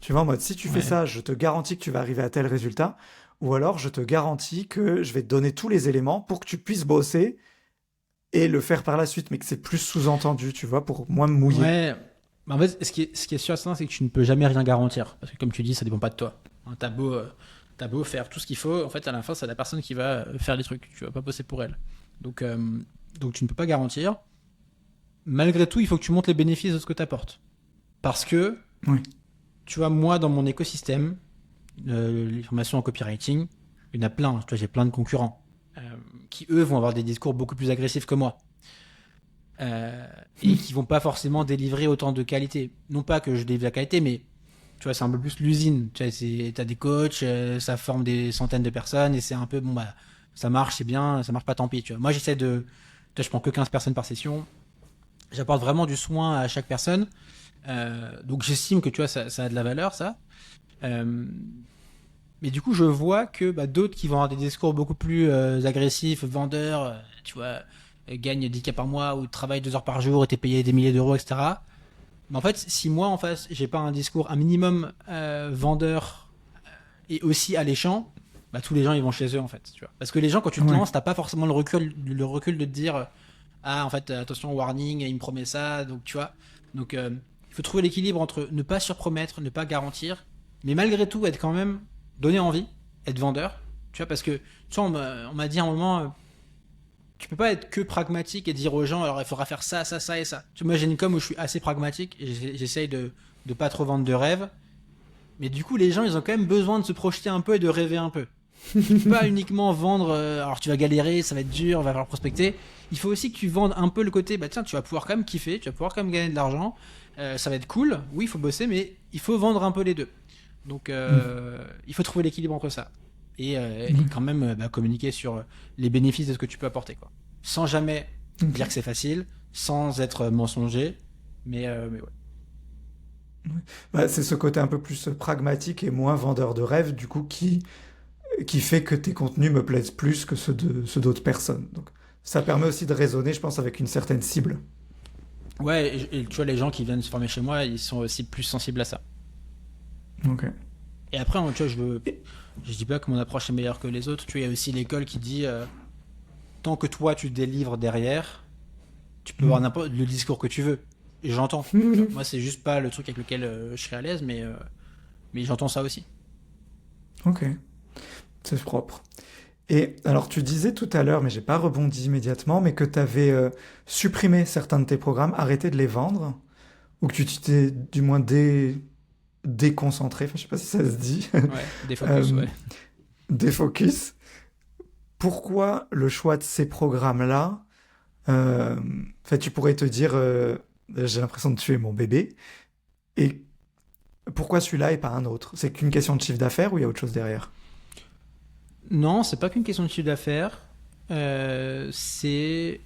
Tu vois, en mode, si tu fais Ouais. ça, je te garantis que tu vas arriver à tel résultat. Ou alors, je te garantis que je vais te donner tous les éléments pour que tu puisses bosser et le faire par la suite, mais que c'est plus sous-entendu, tu vois, pour moins me mouiller. Ouais. Bah, en fait, ce qui est sûr et certain, c'est que tu ne peux jamais rien garantir. Parce que comme tu dis, ça dépend pas de toi. Hein, t'as beau faire tout ce qu'il faut, en fait, à la fin, c'est la personne qui va faire les trucs. Tu vas pas bosser pour elle. Donc, euh, donc tu ne peux pas garantir. Malgré tout, il faut que tu montres les bénéfices de ce que tu apportes. Parce que, Oui. tu vois, moi, dans mon écosystème, les formations en copywriting, il y en a plein. Tu vois, j'ai plein de concurrents qui, eux, vont avoir des discours beaucoup plus agressifs que moi. Euh, et qui vont pas forcément délivrer autant de qualité. Non pas que je délivre la qualité, mais tu vois, c'est un peu plus l'usine. Tu vois, t'as des coachs, ça forme des centaines de personnes et c'est un peu, bon, bah, ça marche, c'est bien, ça marche pas, tant pis. Tu vois. Moi, j'essaie de. Tu vois, je prends que 15 personnes par session. J'apporte vraiment du soin à chaque personne. Donc, j'estime que tu vois, ça a de la valeur, ça. Euh, mais du coup, je vois que bah, d'autres qui vont avoir des discours beaucoup plus agressifs, vendeurs, tu vois, gagnent 10K par mois ou travaillent 2 heures par jour et t'es payé des milliers d'euros, etc. Mais en fait, si moi en face, j'ai pas un discours un minimum vendeur et aussi alléchant, bah tous les gens ils vont chez eux en fait, tu vois. Parce que les gens quand tu te Ouais. lances, t'as pas forcément le recul de te dire ah en fait attention warning, il me promet ça, donc tu vois. Donc il faut trouver l'équilibre entre ne pas surpromettre, ne pas garantir, mais malgré tout être quand même donner envie, être vendeur, tu vois, parce que tu vois on m'a dit à un moment tu peux pas être que pragmatique et dire aux gens alors il faudra faire ça, ça, ça et ça. Tu vois, moi j'ai une com où je suis assez pragmatique et j'essaye de pas trop vendre de rêves. Mais du coup, les gens, ils ont quand même besoin de se projeter un peu et de rêver un peu. Tu peux pas uniquement vendre, alors tu vas galérer, ça va être dur, on va falloir prospecter. Il faut aussi que tu vendes un peu le côté, bah tiens, tu vas pouvoir quand même kiffer, tu vas pouvoir quand même gagner de l'argent, ça va être cool, oui, il faut bosser, mais il faut vendre un peu les deux. Donc, il faut trouver l'équilibre entre ça. Et quand même bah, communiquer sur les bénéfices de ce que tu peux apporter, quoi. Sans jamais dire que c'est facile, sans être mensonger, mais ouais. Bah, c'est ce côté un peu plus pragmatique et moins vendeur de rêve, du coup, qui fait que tes contenus me plaisent plus que ceux d'autres personnes. Donc, ça permet aussi de raisonner, je pense, avec une certaine cible. Ouais, et tu vois, les gens qui viennent se former chez moi, ils sont aussi plus sensibles à ça. Ok. Et après, tu vois, Et- je dis pas que mon approche est meilleure que les autres. Tu vois, il y a aussi l'école qui dit tant que toi tu délivres derrière, tu peux avoir n'importe le discours que tu veux. Et j'entends. Tu vois. Moi, c'est juste pas le truc avec lequel je serais à l'aise, mais j'entends ça aussi. Ok, c'est propre. Et alors, tu disais tout à l'heure, mais j'ai pas rebondi immédiatement, mais que tu avais supprimé certains de tes programmes, arrêté de les vendre, ou que tu t'étais du moins déconcentré, enfin, je sais pas si ça se dit, Ouais, des focus, euh, ouais. défocus. Pourquoi le choix de ces programmes-là en fait, tu pourrais te dire, j'ai l'impression de tuer mon bébé, et pourquoi celui-là et pas un autre? C'est qu'une question de chiffre d'affaires ou il y a autre chose derrière? Non, c'est pas qu'une question de chiffre d'affaires. C'est.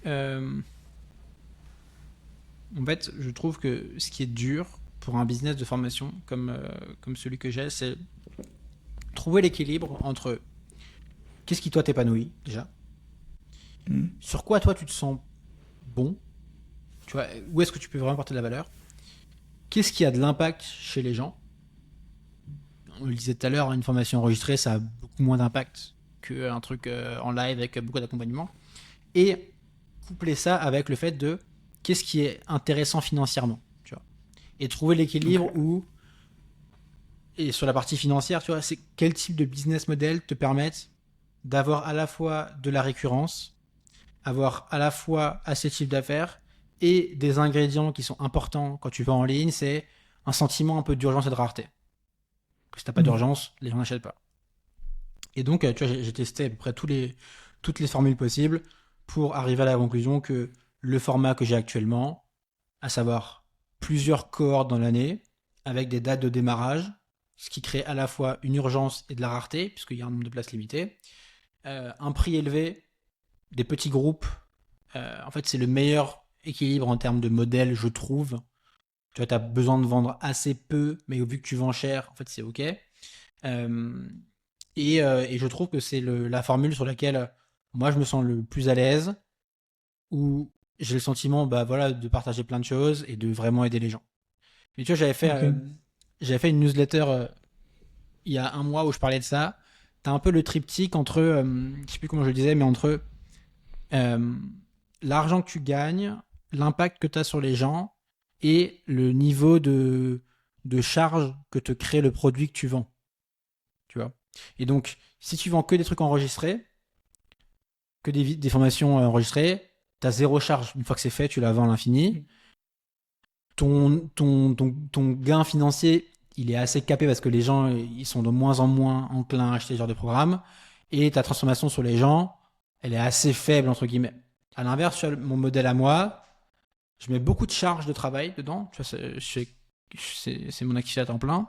En fait, je trouve que ce qui est dur pour un business de formation comme celui que j'ai, c'est trouver l'équilibre entre qu'est-ce qui toi t'épanouit déjà, Hmm. sur quoi toi tu te sens bon, tu vois, où est-ce que tu peux vraiment apporter de la valeur, qu'est-ce qui a de l'impact chez les gens. On le disait tout à l'heure, une formation enregistrée, ça a beaucoup moins d'impact qu'un truc en live avec beaucoup d'accompagnement. Et coupler ça avec le fait de qu'est-ce qui est intéressant financièrement, tu vois. Et trouver l'équilibre Ok. où, et sur la partie financière, tu vois, c'est quel type de business model te permettent d'avoir à la fois de la récurrence, avoir à la fois assez de chiffre d'affaires et des ingrédients qui sont importants quand tu vas en ligne, c'est un sentiment un peu d'urgence et de rareté. Que si t'as pas Hmm. d'urgence, les gens n'achètent pas. Et donc, tu vois, j'ai testé à peu près toutes les formules possibles pour arriver à la conclusion que le format que j'ai actuellement, à savoir plusieurs cohortes dans l'année, avec des dates de démarrage, ce qui crée à la fois une urgence et de la rareté, puisqu'il y a un nombre de places limité, un prix élevé, des petits groupes. En fait, c'est le meilleur équilibre en termes de modèle, je trouve. Tu vois, tu as besoin de vendre assez peu, mais vu que tu vends cher, en fait, c'est OK. Euh, et je trouve que c'est la formule sur laquelle moi, je me sens le plus à l'aise, où j'ai le sentiment bah, voilà, de partager plein de choses et de vraiment aider les gens. Mais tu vois, Ok. j'avais fait une newsletter il y a un mois où je parlais de ça. T'as un peu le triptyque entre, je sais plus comment je le disais, mais entre euh, l'argent que tu gagnes, l'impact que tu as sur les gens et le niveau de charge que te crée le produit que tu vends. Tu vois. Et donc, si tu vends que des trucs enregistrés, que des formations enregistrées, tu as zéro charge. Une fois que c'est fait, tu la vends à l'infini. Ton gain financier, il est assez capé parce que les gens, ils sont de moins en moins enclins à acheter ce genre de programme. Et ta transformation sur les gens, elle est assez faible, entre guillemets. À l'inverse, sur mon modèle à moi, je mets beaucoup de charges de travail dedans. Tu vois, c'est mon activité à temps plein.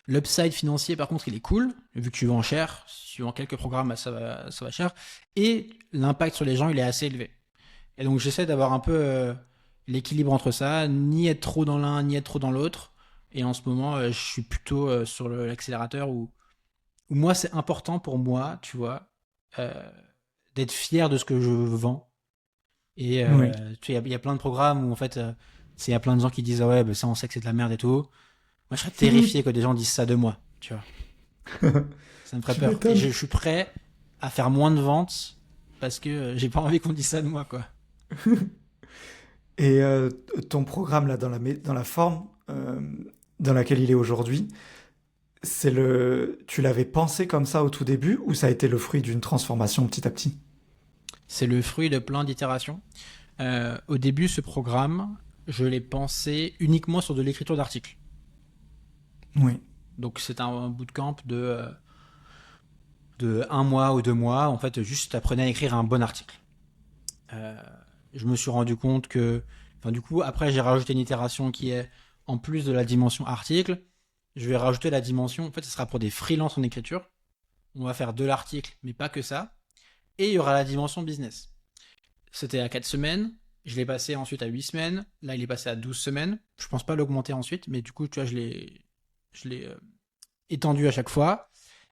L'upside financier, par contre, il est cool, vu que tu vends cher. Si tu vends quelques programmes, bah, ça va cher. Et l'impact sur les gens, il est assez élevé. Et donc, j'essaie d'avoir un peu l'équilibre entre ça, ni être trop dans l'un, ni être trop dans l'autre. Et en ce moment, je suis plutôt sur l'accélérateur où moi, c'est important pour moi, tu vois, euh, d'être fier de ce que je vends. Et Oui. tu vois, il y a plein de programmes où, en fait, il y a plein de gens qui disent, ah ouais, bah, ça, on sait que c'est de la merde et tout. Moi, je serais terrifié que des gens disent ça de moi, tu vois. Ça me ferait Tu peur. Et m'étonnes. je suis prêt à faire moins de ventes parce que j'ai pas envie qu'on dise ça de moi, quoi. Et ton programme, là, dans la forme dans laquelle il est aujourd'hui, tu l'avais pensé comme ça au tout début ou ça a été le fruit d'une transformation petit à petit? C'est le fruit de plein d'itérations. Au début, ce programme, je l'ai pensé uniquement sur de l'écriture d'articles. Oui. Donc c'est un bootcamp de 1 mois ou 2 mois. En fait, juste apprenez à écrire un bon article. Euh, je me suis rendu compte que, enfin, du coup, après, j'ai rajouté une itération qui est, en plus de la dimension article, je vais rajouter la dimension, en fait, ce sera pour des freelances en écriture. On va faire de l'article, mais pas que ça. Et il y aura la dimension business. C'était à 4 semaines. Je l'ai passé ensuite à 8 semaines. Là, il est passé à 12 semaines. Je pense pas l'augmenter ensuite, mais du coup, tu vois, je l'ai étendu à chaque fois.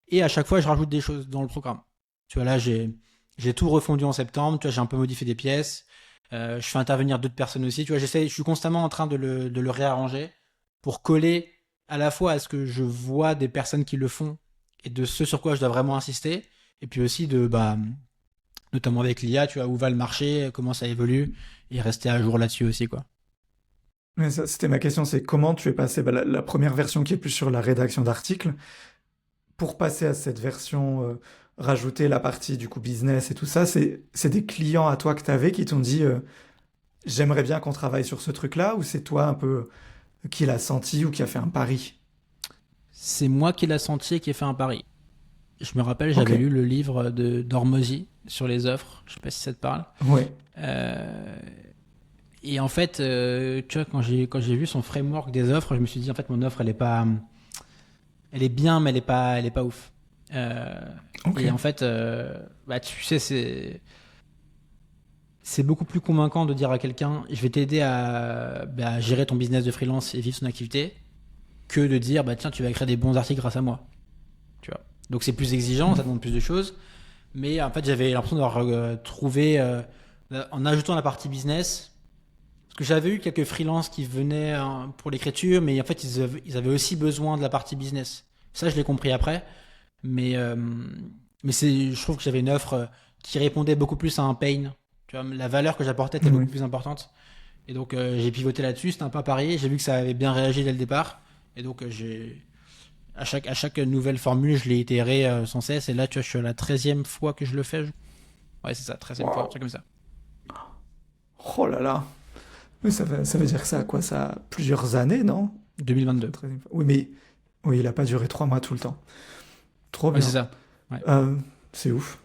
Et à chaque fois, je rajoute des choses dans le programme. Tu vois, là, j'ai tout refondu en septembre. Tu vois, j'ai un peu modifié des pièces. Je fais intervenir d'autres personnes aussi. Tu vois, je suis constamment en train de le réarranger pour coller à la fois à ce que je vois des personnes qui le font et de ce sur quoi je dois vraiment insister. Et puis aussi notamment avec l'IA, tu vois, où va le marché, comment ça évolue, et rester à jour là-dessus aussi, quoi. Mais ça, c'était ma question, c'est comment tu es passé la première version qui est plus sur la rédaction d'articles pour passer à cette version, rajouter la partie du coup business et tout ça, c'est des clients à toi que tu avais qui t'ont dit j'aimerais bien qu'on travaille sur ce truc-là ou c'est toi un peu qui l'a senti ou qui a fait un pari? C'est moi qui l'ai senti et qui ai fait un pari. Je me rappelle, Ok, j'avais lu le livre de d'Hormozy sur les offres. Je sais pas si ça te parle. ouais, Euh, et en fait, tu vois, quand j'ai vu son framework des offres, je me suis dit en fait mon offre elle est bien, mais elle est pas ouf. Euh, ok. et en fait, bah tu sais, c'est beaucoup plus convaincant de dire à quelqu'un, je vais t'aider à gérer ton business de freelance et vivre son activité, que de dire, bah tiens, tu vas écrire des bons articles grâce à moi. Tu vois. Donc c'est plus exigeant, ça demande plus de choses. Mais en fait, j'avais l'impression d'avoir trouvé, en ajoutant la partie business, parce que j'avais eu quelques freelances qui venaient pour l'écriture, mais en fait, ils avaient aussi besoin de la partie business. Ça, je l'ai compris après. Mais, euh, mais je trouve que j'avais une offre qui répondait beaucoup plus à un pain. Tu vois, la valeur que j'apportais était beaucoup Oui. plus importante. Et donc, j'ai pivoté là-dessus. C'était un peu pari. J'ai vu que ça avait bien réagi dès le départ. Et donc, à chaque nouvelle formule, je l'ai itéré sans cesse. Et là, tu vois, je suis à la 13e fois que je le fais. Ouais, c'est ça, 13e fois, un Waouh. truc comme ça. Oh là là. Mais ça veut dire que ça a quoi? Ça a plusieurs années, non? La 2022. 13e fois. Oui, mais oui, il a pas duré 3 mois tout le temps. Trop Ouais, c'est bien. ça. Ouais. C'est ouf.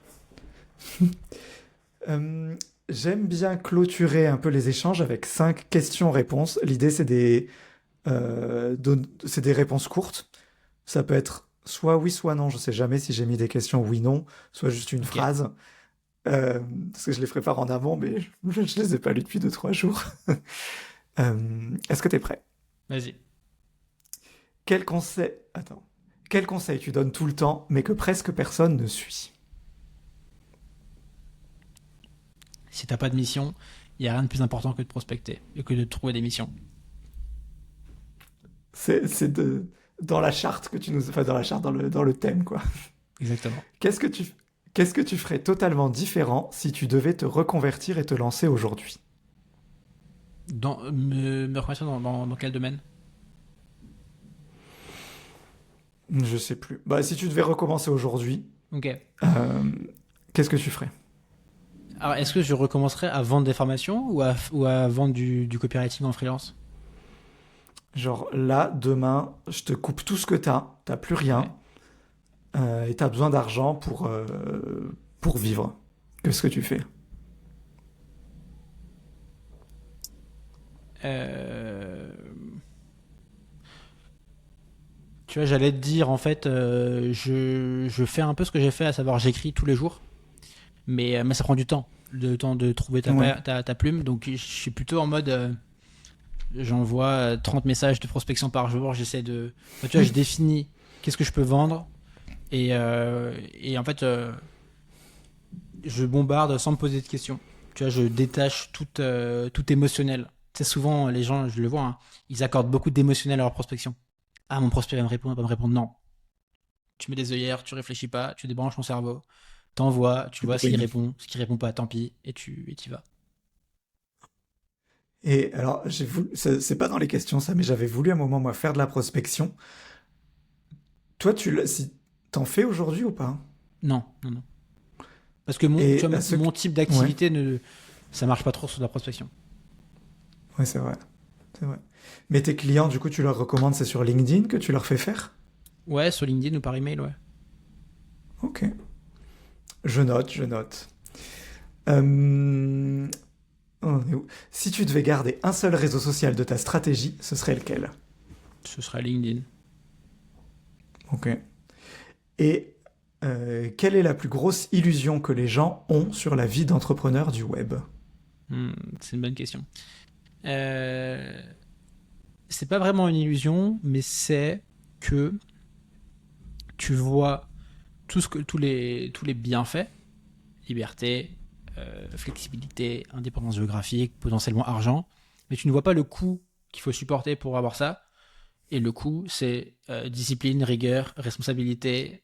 Euh, J'aime bien clôturer un peu les échanges avec 5 questions-réponses. L'idée, c'est des réponses courtes. Ça peut être soit oui, soit non. Je sais jamais si j'ai mis des questions oui-non, soit juste une Ok, phrase. Euh, Parce que je les prépare en amont, mais je les ai pas lues depuis 2, 3 jours. Est-ce que tu es prêt? vas-y. Attends. Quel conseil tu donnes tout le temps, mais que presque personne ne suit? Si t'as pas de mission, il n'y a rien de plus important que de prospecter et que de trouver des missions. Dans la charte que tu nous, enfin dans la charte, dans le thème, quoi. Exactement. Qu'est-ce que tu, qu'est-ce que tu ferais totalement différent si tu devais te reconvertir et te lancer aujourd'hui? Me reconnaître dans quel domaine? Je sais plus. Bah, si tu devais recommencer aujourd'hui, Ok. euh, qu'est-ce que tu ferais? Alors, est-ce que je recommencerai à vendre des formations ou à vendre du copywriting en freelance? Genre là, demain, je te coupe tout ce que t'as plus Ouais. rien, et t'as besoin d'argent pour vivre. Qu'est-ce que tu fais? Euh, Tu vois, j'allais te dire, en fait, je fais un peu ce que j'ai fait, à savoir j'écris tous les jours, mais ça prend du temps, le temps de trouver ta, Ouais. pa- ta, ta plume. Donc, je suis plutôt en mode, j'envoie 30 messages de prospection par jour, j'essaie de. Enfin, tu vois, je définis qu'est-ce que je peux vendre, et en fait, je bombarde sans me poser de questions. Tu vois, je détache tout émotionnel. Tu sais, souvent, les gens, je le vois, hein, ils accordent beaucoup d'émotionnel à leur prospection. Ah, mon prospect va me répondre, va me répondre non. Tu mets des œillères, tu réfléchis pas, tu débranches ton cerveau, t'envoies, tu Tu vois s'il brûles. répond, ce qui répond pas, tant pis, et tu y vas. Et alors, c'est pas dans les questions ça, mais j'avais voulu à un moment, moi, faire de la prospection. Toi, si t'en fais aujourd'hui ou pas? Non, non, non. Parce que tu Et vois, à ceux mon qui... type Ouais, d'activité, ça marche pas trop sur la prospection. ouais, c'est vrai. C'est vrai. Mais tes clients, du coup, tu leur recommandes, c'est sur LinkedIn que tu leur fais faire? Ouais, sur LinkedIn ou par email, ouais. Ok. Je note, je note. Euh, on est où. Si tu devais garder un seul réseau social de ta stratégie, ce serait lequel? Ce sera LinkedIn. Ok. Et quelle est la plus grosse illusion que les gens ont sur la vie d'entrepreneur du web? C'est une bonne question. Euh, c'est pas vraiment une illusion, mais c'est que tu vois tous les bienfaits, liberté, flexibilité, indépendance géographique, potentiellement argent, mais tu ne vois pas le coût qu'il faut supporter pour avoir ça. Et le coût, c'est discipline, rigueur, responsabilité.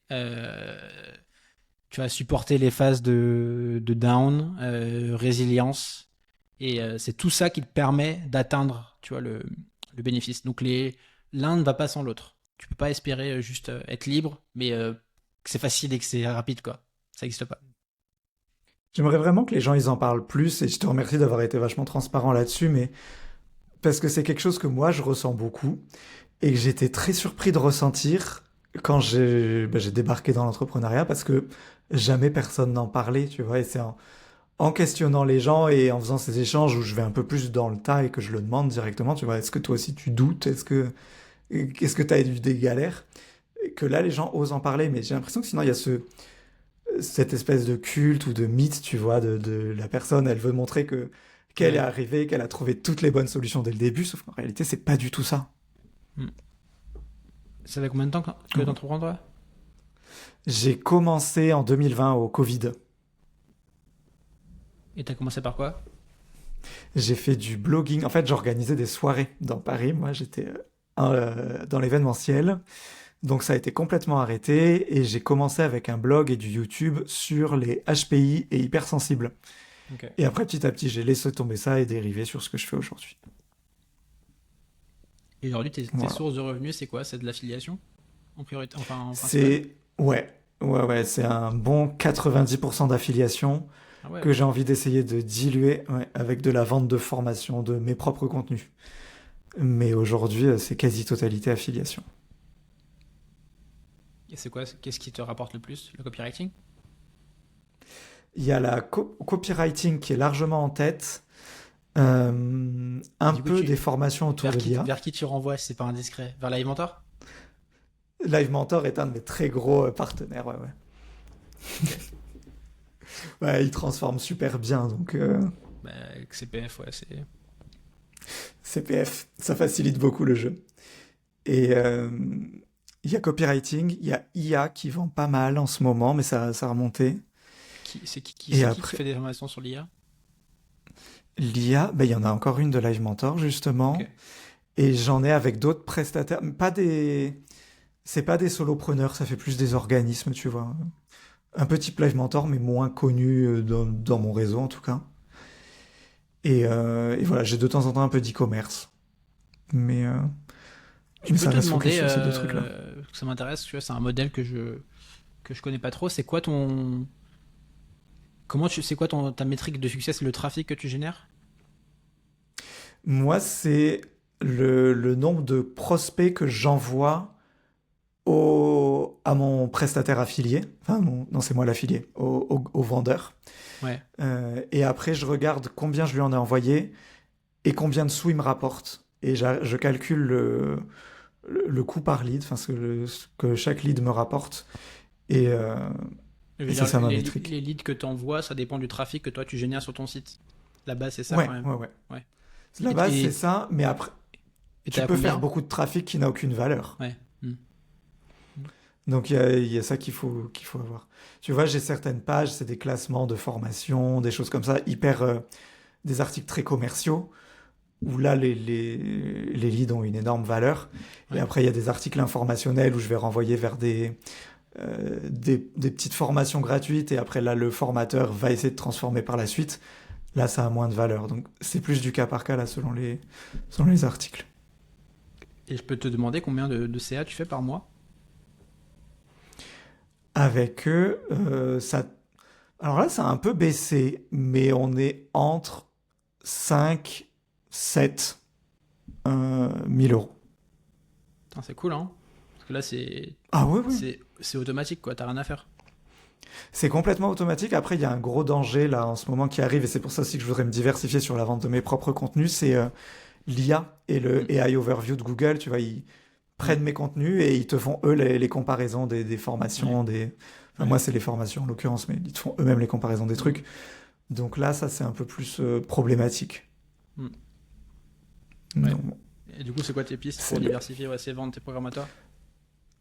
Tu vas supporter les phases de down, résilience. Et c'est tout ça qui te permet d'atteindre, tu vois, le bénéfice. Donc l'un ne va pas sans l'autre. Tu peux pas espérer juste être libre, mais que c'est facile et que c'est rapide, quoi. Ça n'existe pas. J'aimerais vraiment que les gens ils en parlent plus et je te remercie d'avoir été vachement transparent là-dessus, mais parce que c'est quelque chose que moi je ressens beaucoup et que j'étais très surpris de ressentir quand j'ai débarqué dans l'entrepreneuriat parce que jamais personne n'en parlait, tu vois, et c'est en questionnant les gens et en faisant ces échanges où je vais un peu plus dans le tas et que je le demande directement, tu vois, est-ce que toi aussi tu doutes, qu'est-ce que tu as eu des galères, et que là les gens osent en parler, mais j'ai l'impression que sinon il y a cette espèce de culte ou de mythe, tu vois, de la personne, elle veut montrer que qu'elle est Ouais. arrivée, qu'elle a trouvé toutes les bonnes solutions dès le début, sauf qu'en réalité, c'est pas du tout ça. Hmm. Ça fait combien de temps que Ouais. t'entreprends, toi? J'ai commencé en 2020 au Covid. Et t'as commencé par quoi? J'ai fait du blogging. En fait, j'organisais des soirées dans Paris. Moi, j'étais dans l'événementiel. Donc, ça a été complètement arrêté. Et j'ai commencé avec un blog et du YouTube sur les HPI et hypersensibles. Ok. Et après, petit à petit, j'ai laissé tomber ça et dérivé sur ce que je fais aujourd'hui. Et aujourd'hui, tes Voilà. sources de revenus, c'est quoi? C'est de l'affiliation? En priorité, enfin, en principal? C'est... Ouais. Ouais, ouais, c'est un bon 90% d'affiliation Ah ouais, que ok. j'ai envie d'essayer de diluer ouais, avec de la vente de formation de mes propres contenus. Mais aujourd'hui, c'est quasi totalité affiliation. Et c'est quoi? Qu'est-ce qui te rapporte le plus? Le copywriting? Il y a la copywriting qui est largement en tête, Et un du coup, peu des formations autour de l'IA. vers qui tu renvoies si c'est pas indiscret? Vers Live Mentor? Live Mentor est un de mes très gros partenaires. Ouais, ouais. Ok. Ouais, il transforme super bien, donc Bah, avec CPF, ouais, c'est. CPF, ça facilite beaucoup le jeu. Et il y a copywriting, il y a IA qui vend pas mal en ce moment, mais ça a remonté. Et C'est qui après, fait des formations sur l'IA? l'IA, ben, il y en a encore une de Live Mentor, Ok. justement. Et j'en ai avec d'autres prestataires. Pas des... C'est pas des solopreneurs, ça fait plus des organismes, tu vois. Un peu type Live Mentor, mais moins connu dans mon réseau, en tout cas. Et voilà, j'ai de temps en temps un peu d'e-commerce. Mais, euh, Je mais peux ça te reste focus demander, sur ces deux trucs-là. ça m'intéresse, tu vois, c'est un modèle que je connais pas trop. C'est quoi ton. C'est quoi ta métrique de succès? C'est le trafic que tu génères? Moi, c'est le nombre de prospects que j'envoie à mon prestataire affilié. Enfin, non, c'est moi l'affilié, au vendeur. Ouais. Et après, je regarde combien je lui en ai envoyé et combien de sous il me rapporte. Et je calcule le coût par lead, enfin ce que chaque lead me rapporte. Et, euh, Je veux et c'est dire, ça ma métrique. les leads que tu envoies, ça dépend du trafic que toi tu génères sur ton site. La base, c'est ça quand Ouais, même. ouais, ouais. Ouais. La Et base, c'est t'es ça, mais après, et t'es tu à peux faire combien? beaucoup de trafic qui n'a aucune valeur. Ouais. Donc il y a ça qu'il faut avoir. Tu vois, j'ai certaines pages, c'est des classements de formation, des choses comme ça, des articles très commerciaux, où là, les leads ont une énorme valeur. Et Ouais. après, il y a des articles informationnels où je vais renvoyer vers des petites formations gratuites. Et après, là, le formateur va essayer de transformer par la suite. là, ça a moins de valeur. Donc, c'est plus du cas par cas, là, selon les articles. Et je peux te demander combien de CA tu fais par mois? Avec eux, ça... Alors là, ça a un peu baissé, mais on est entre 5, 7 1000 euros. Putain, c'est cool, hein? Parce que là, c'est Ah oui, oui. c'est automatique, quoi. T'as rien à faire. C'est complètement automatique. Après, il y a un gros danger là en ce moment qui arrive, et c'est pour ça aussi que je voudrais me diversifier sur la vente de mes propres contenus. C'est l'IA et le AI Overview de Google. Tu vois, ils prennent mes contenus et ils te font eux les comparaisons des formations, Enfin, moi, c'est les formations en l'occurrence, mais ils te font eux-mêmes les comparaisons des trucs. Donc là, ça, c'est un peu plus problématique. Mm. Ouais. Donc, bon. Et du coup, c'est quoi tes pistes C'est pour le- diversifier? Ouais, c'est vendre tes programmes à toi?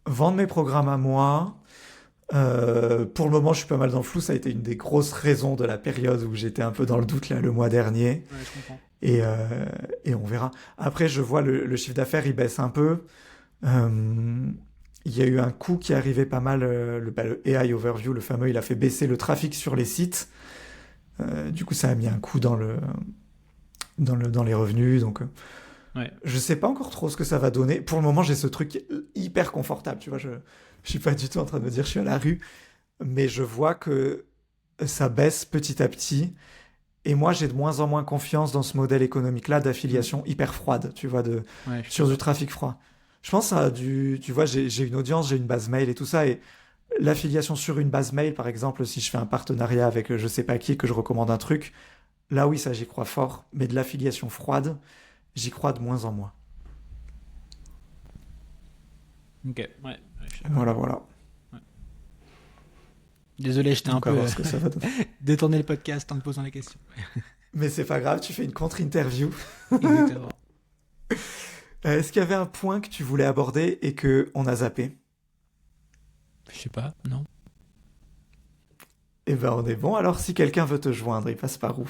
Vendre mes programmes à moi. Pour le moment, je suis pas mal dans le flou. Ça a été une des grosses raisons de la période où j'étais un peu dans le doute là, le mois dernier. Ouais, je comprends. Et on verra. Après, je vois le chiffre d'affaires, il baisse un peu. Euh, il y a eu un coup qui est arrivé pas mal. Le AI Overview, le fameux, il a fait baisser le trafic sur les sites. Du coup, ça a mis un coup dans les revenus. Donc, Ouais. je sais pas encore trop ce que ça va donner. Pour le moment, j'ai ce truc hyper confortable. Tu vois, je suis pas du tout en train de me dire je suis à la rue, mais je vois que ça baisse petit à petit. Et moi, j'ai de moins en moins confiance dans ce modèle économique-là d'affiliation hyper froide, tu vois, Ouais, je suis sur du d'accord. trafic froid. Je pense à tu vois, j'ai une audience, j'ai une base mail et tout ça, et l'affiliation sur une base mail, par exemple, si je fais un partenariat avec je sais pas qui, et que je recommande un truc, là oui, ça j'y crois fort, mais de l'affiliation froide, j'y crois de moins en moins. Ok, ouais, je suis d'accord. Voilà, voilà. Ouais. Désolé, j'étais un Donc à peu voir ce que ça va donner. détourné le podcast en te posant la question. Mais c'est pas grave, tu fais une contre-interview. Exactement. Est-ce qu'il y avait un point que tu voulais aborder et que on a zappé? Je sais pas, non. Eh ben on est bon, alors si quelqu'un veut te joindre, il passe par où?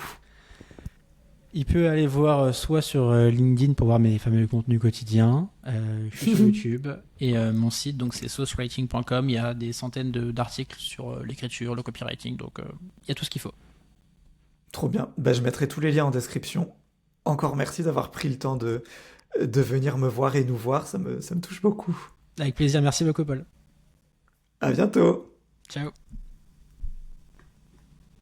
Il peut aller voir soit sur LinkedIn pour voir mes fameux contenus quotidiens. Je suis sur YouTube et mon site donc c'est saucewriting.com. Il y a des centaines d'articles sur l'écriture, le copywriting, donc il y a tout ce qu'il faut. Trop bien. Ben, je mettrai tous les liens en description. Encore merci d'avoir pris le temps de venir me voir et nous voir, ça me touche beaucoup. Avec plaisir, merci beaucoup Paul. À bientôt! Ciao.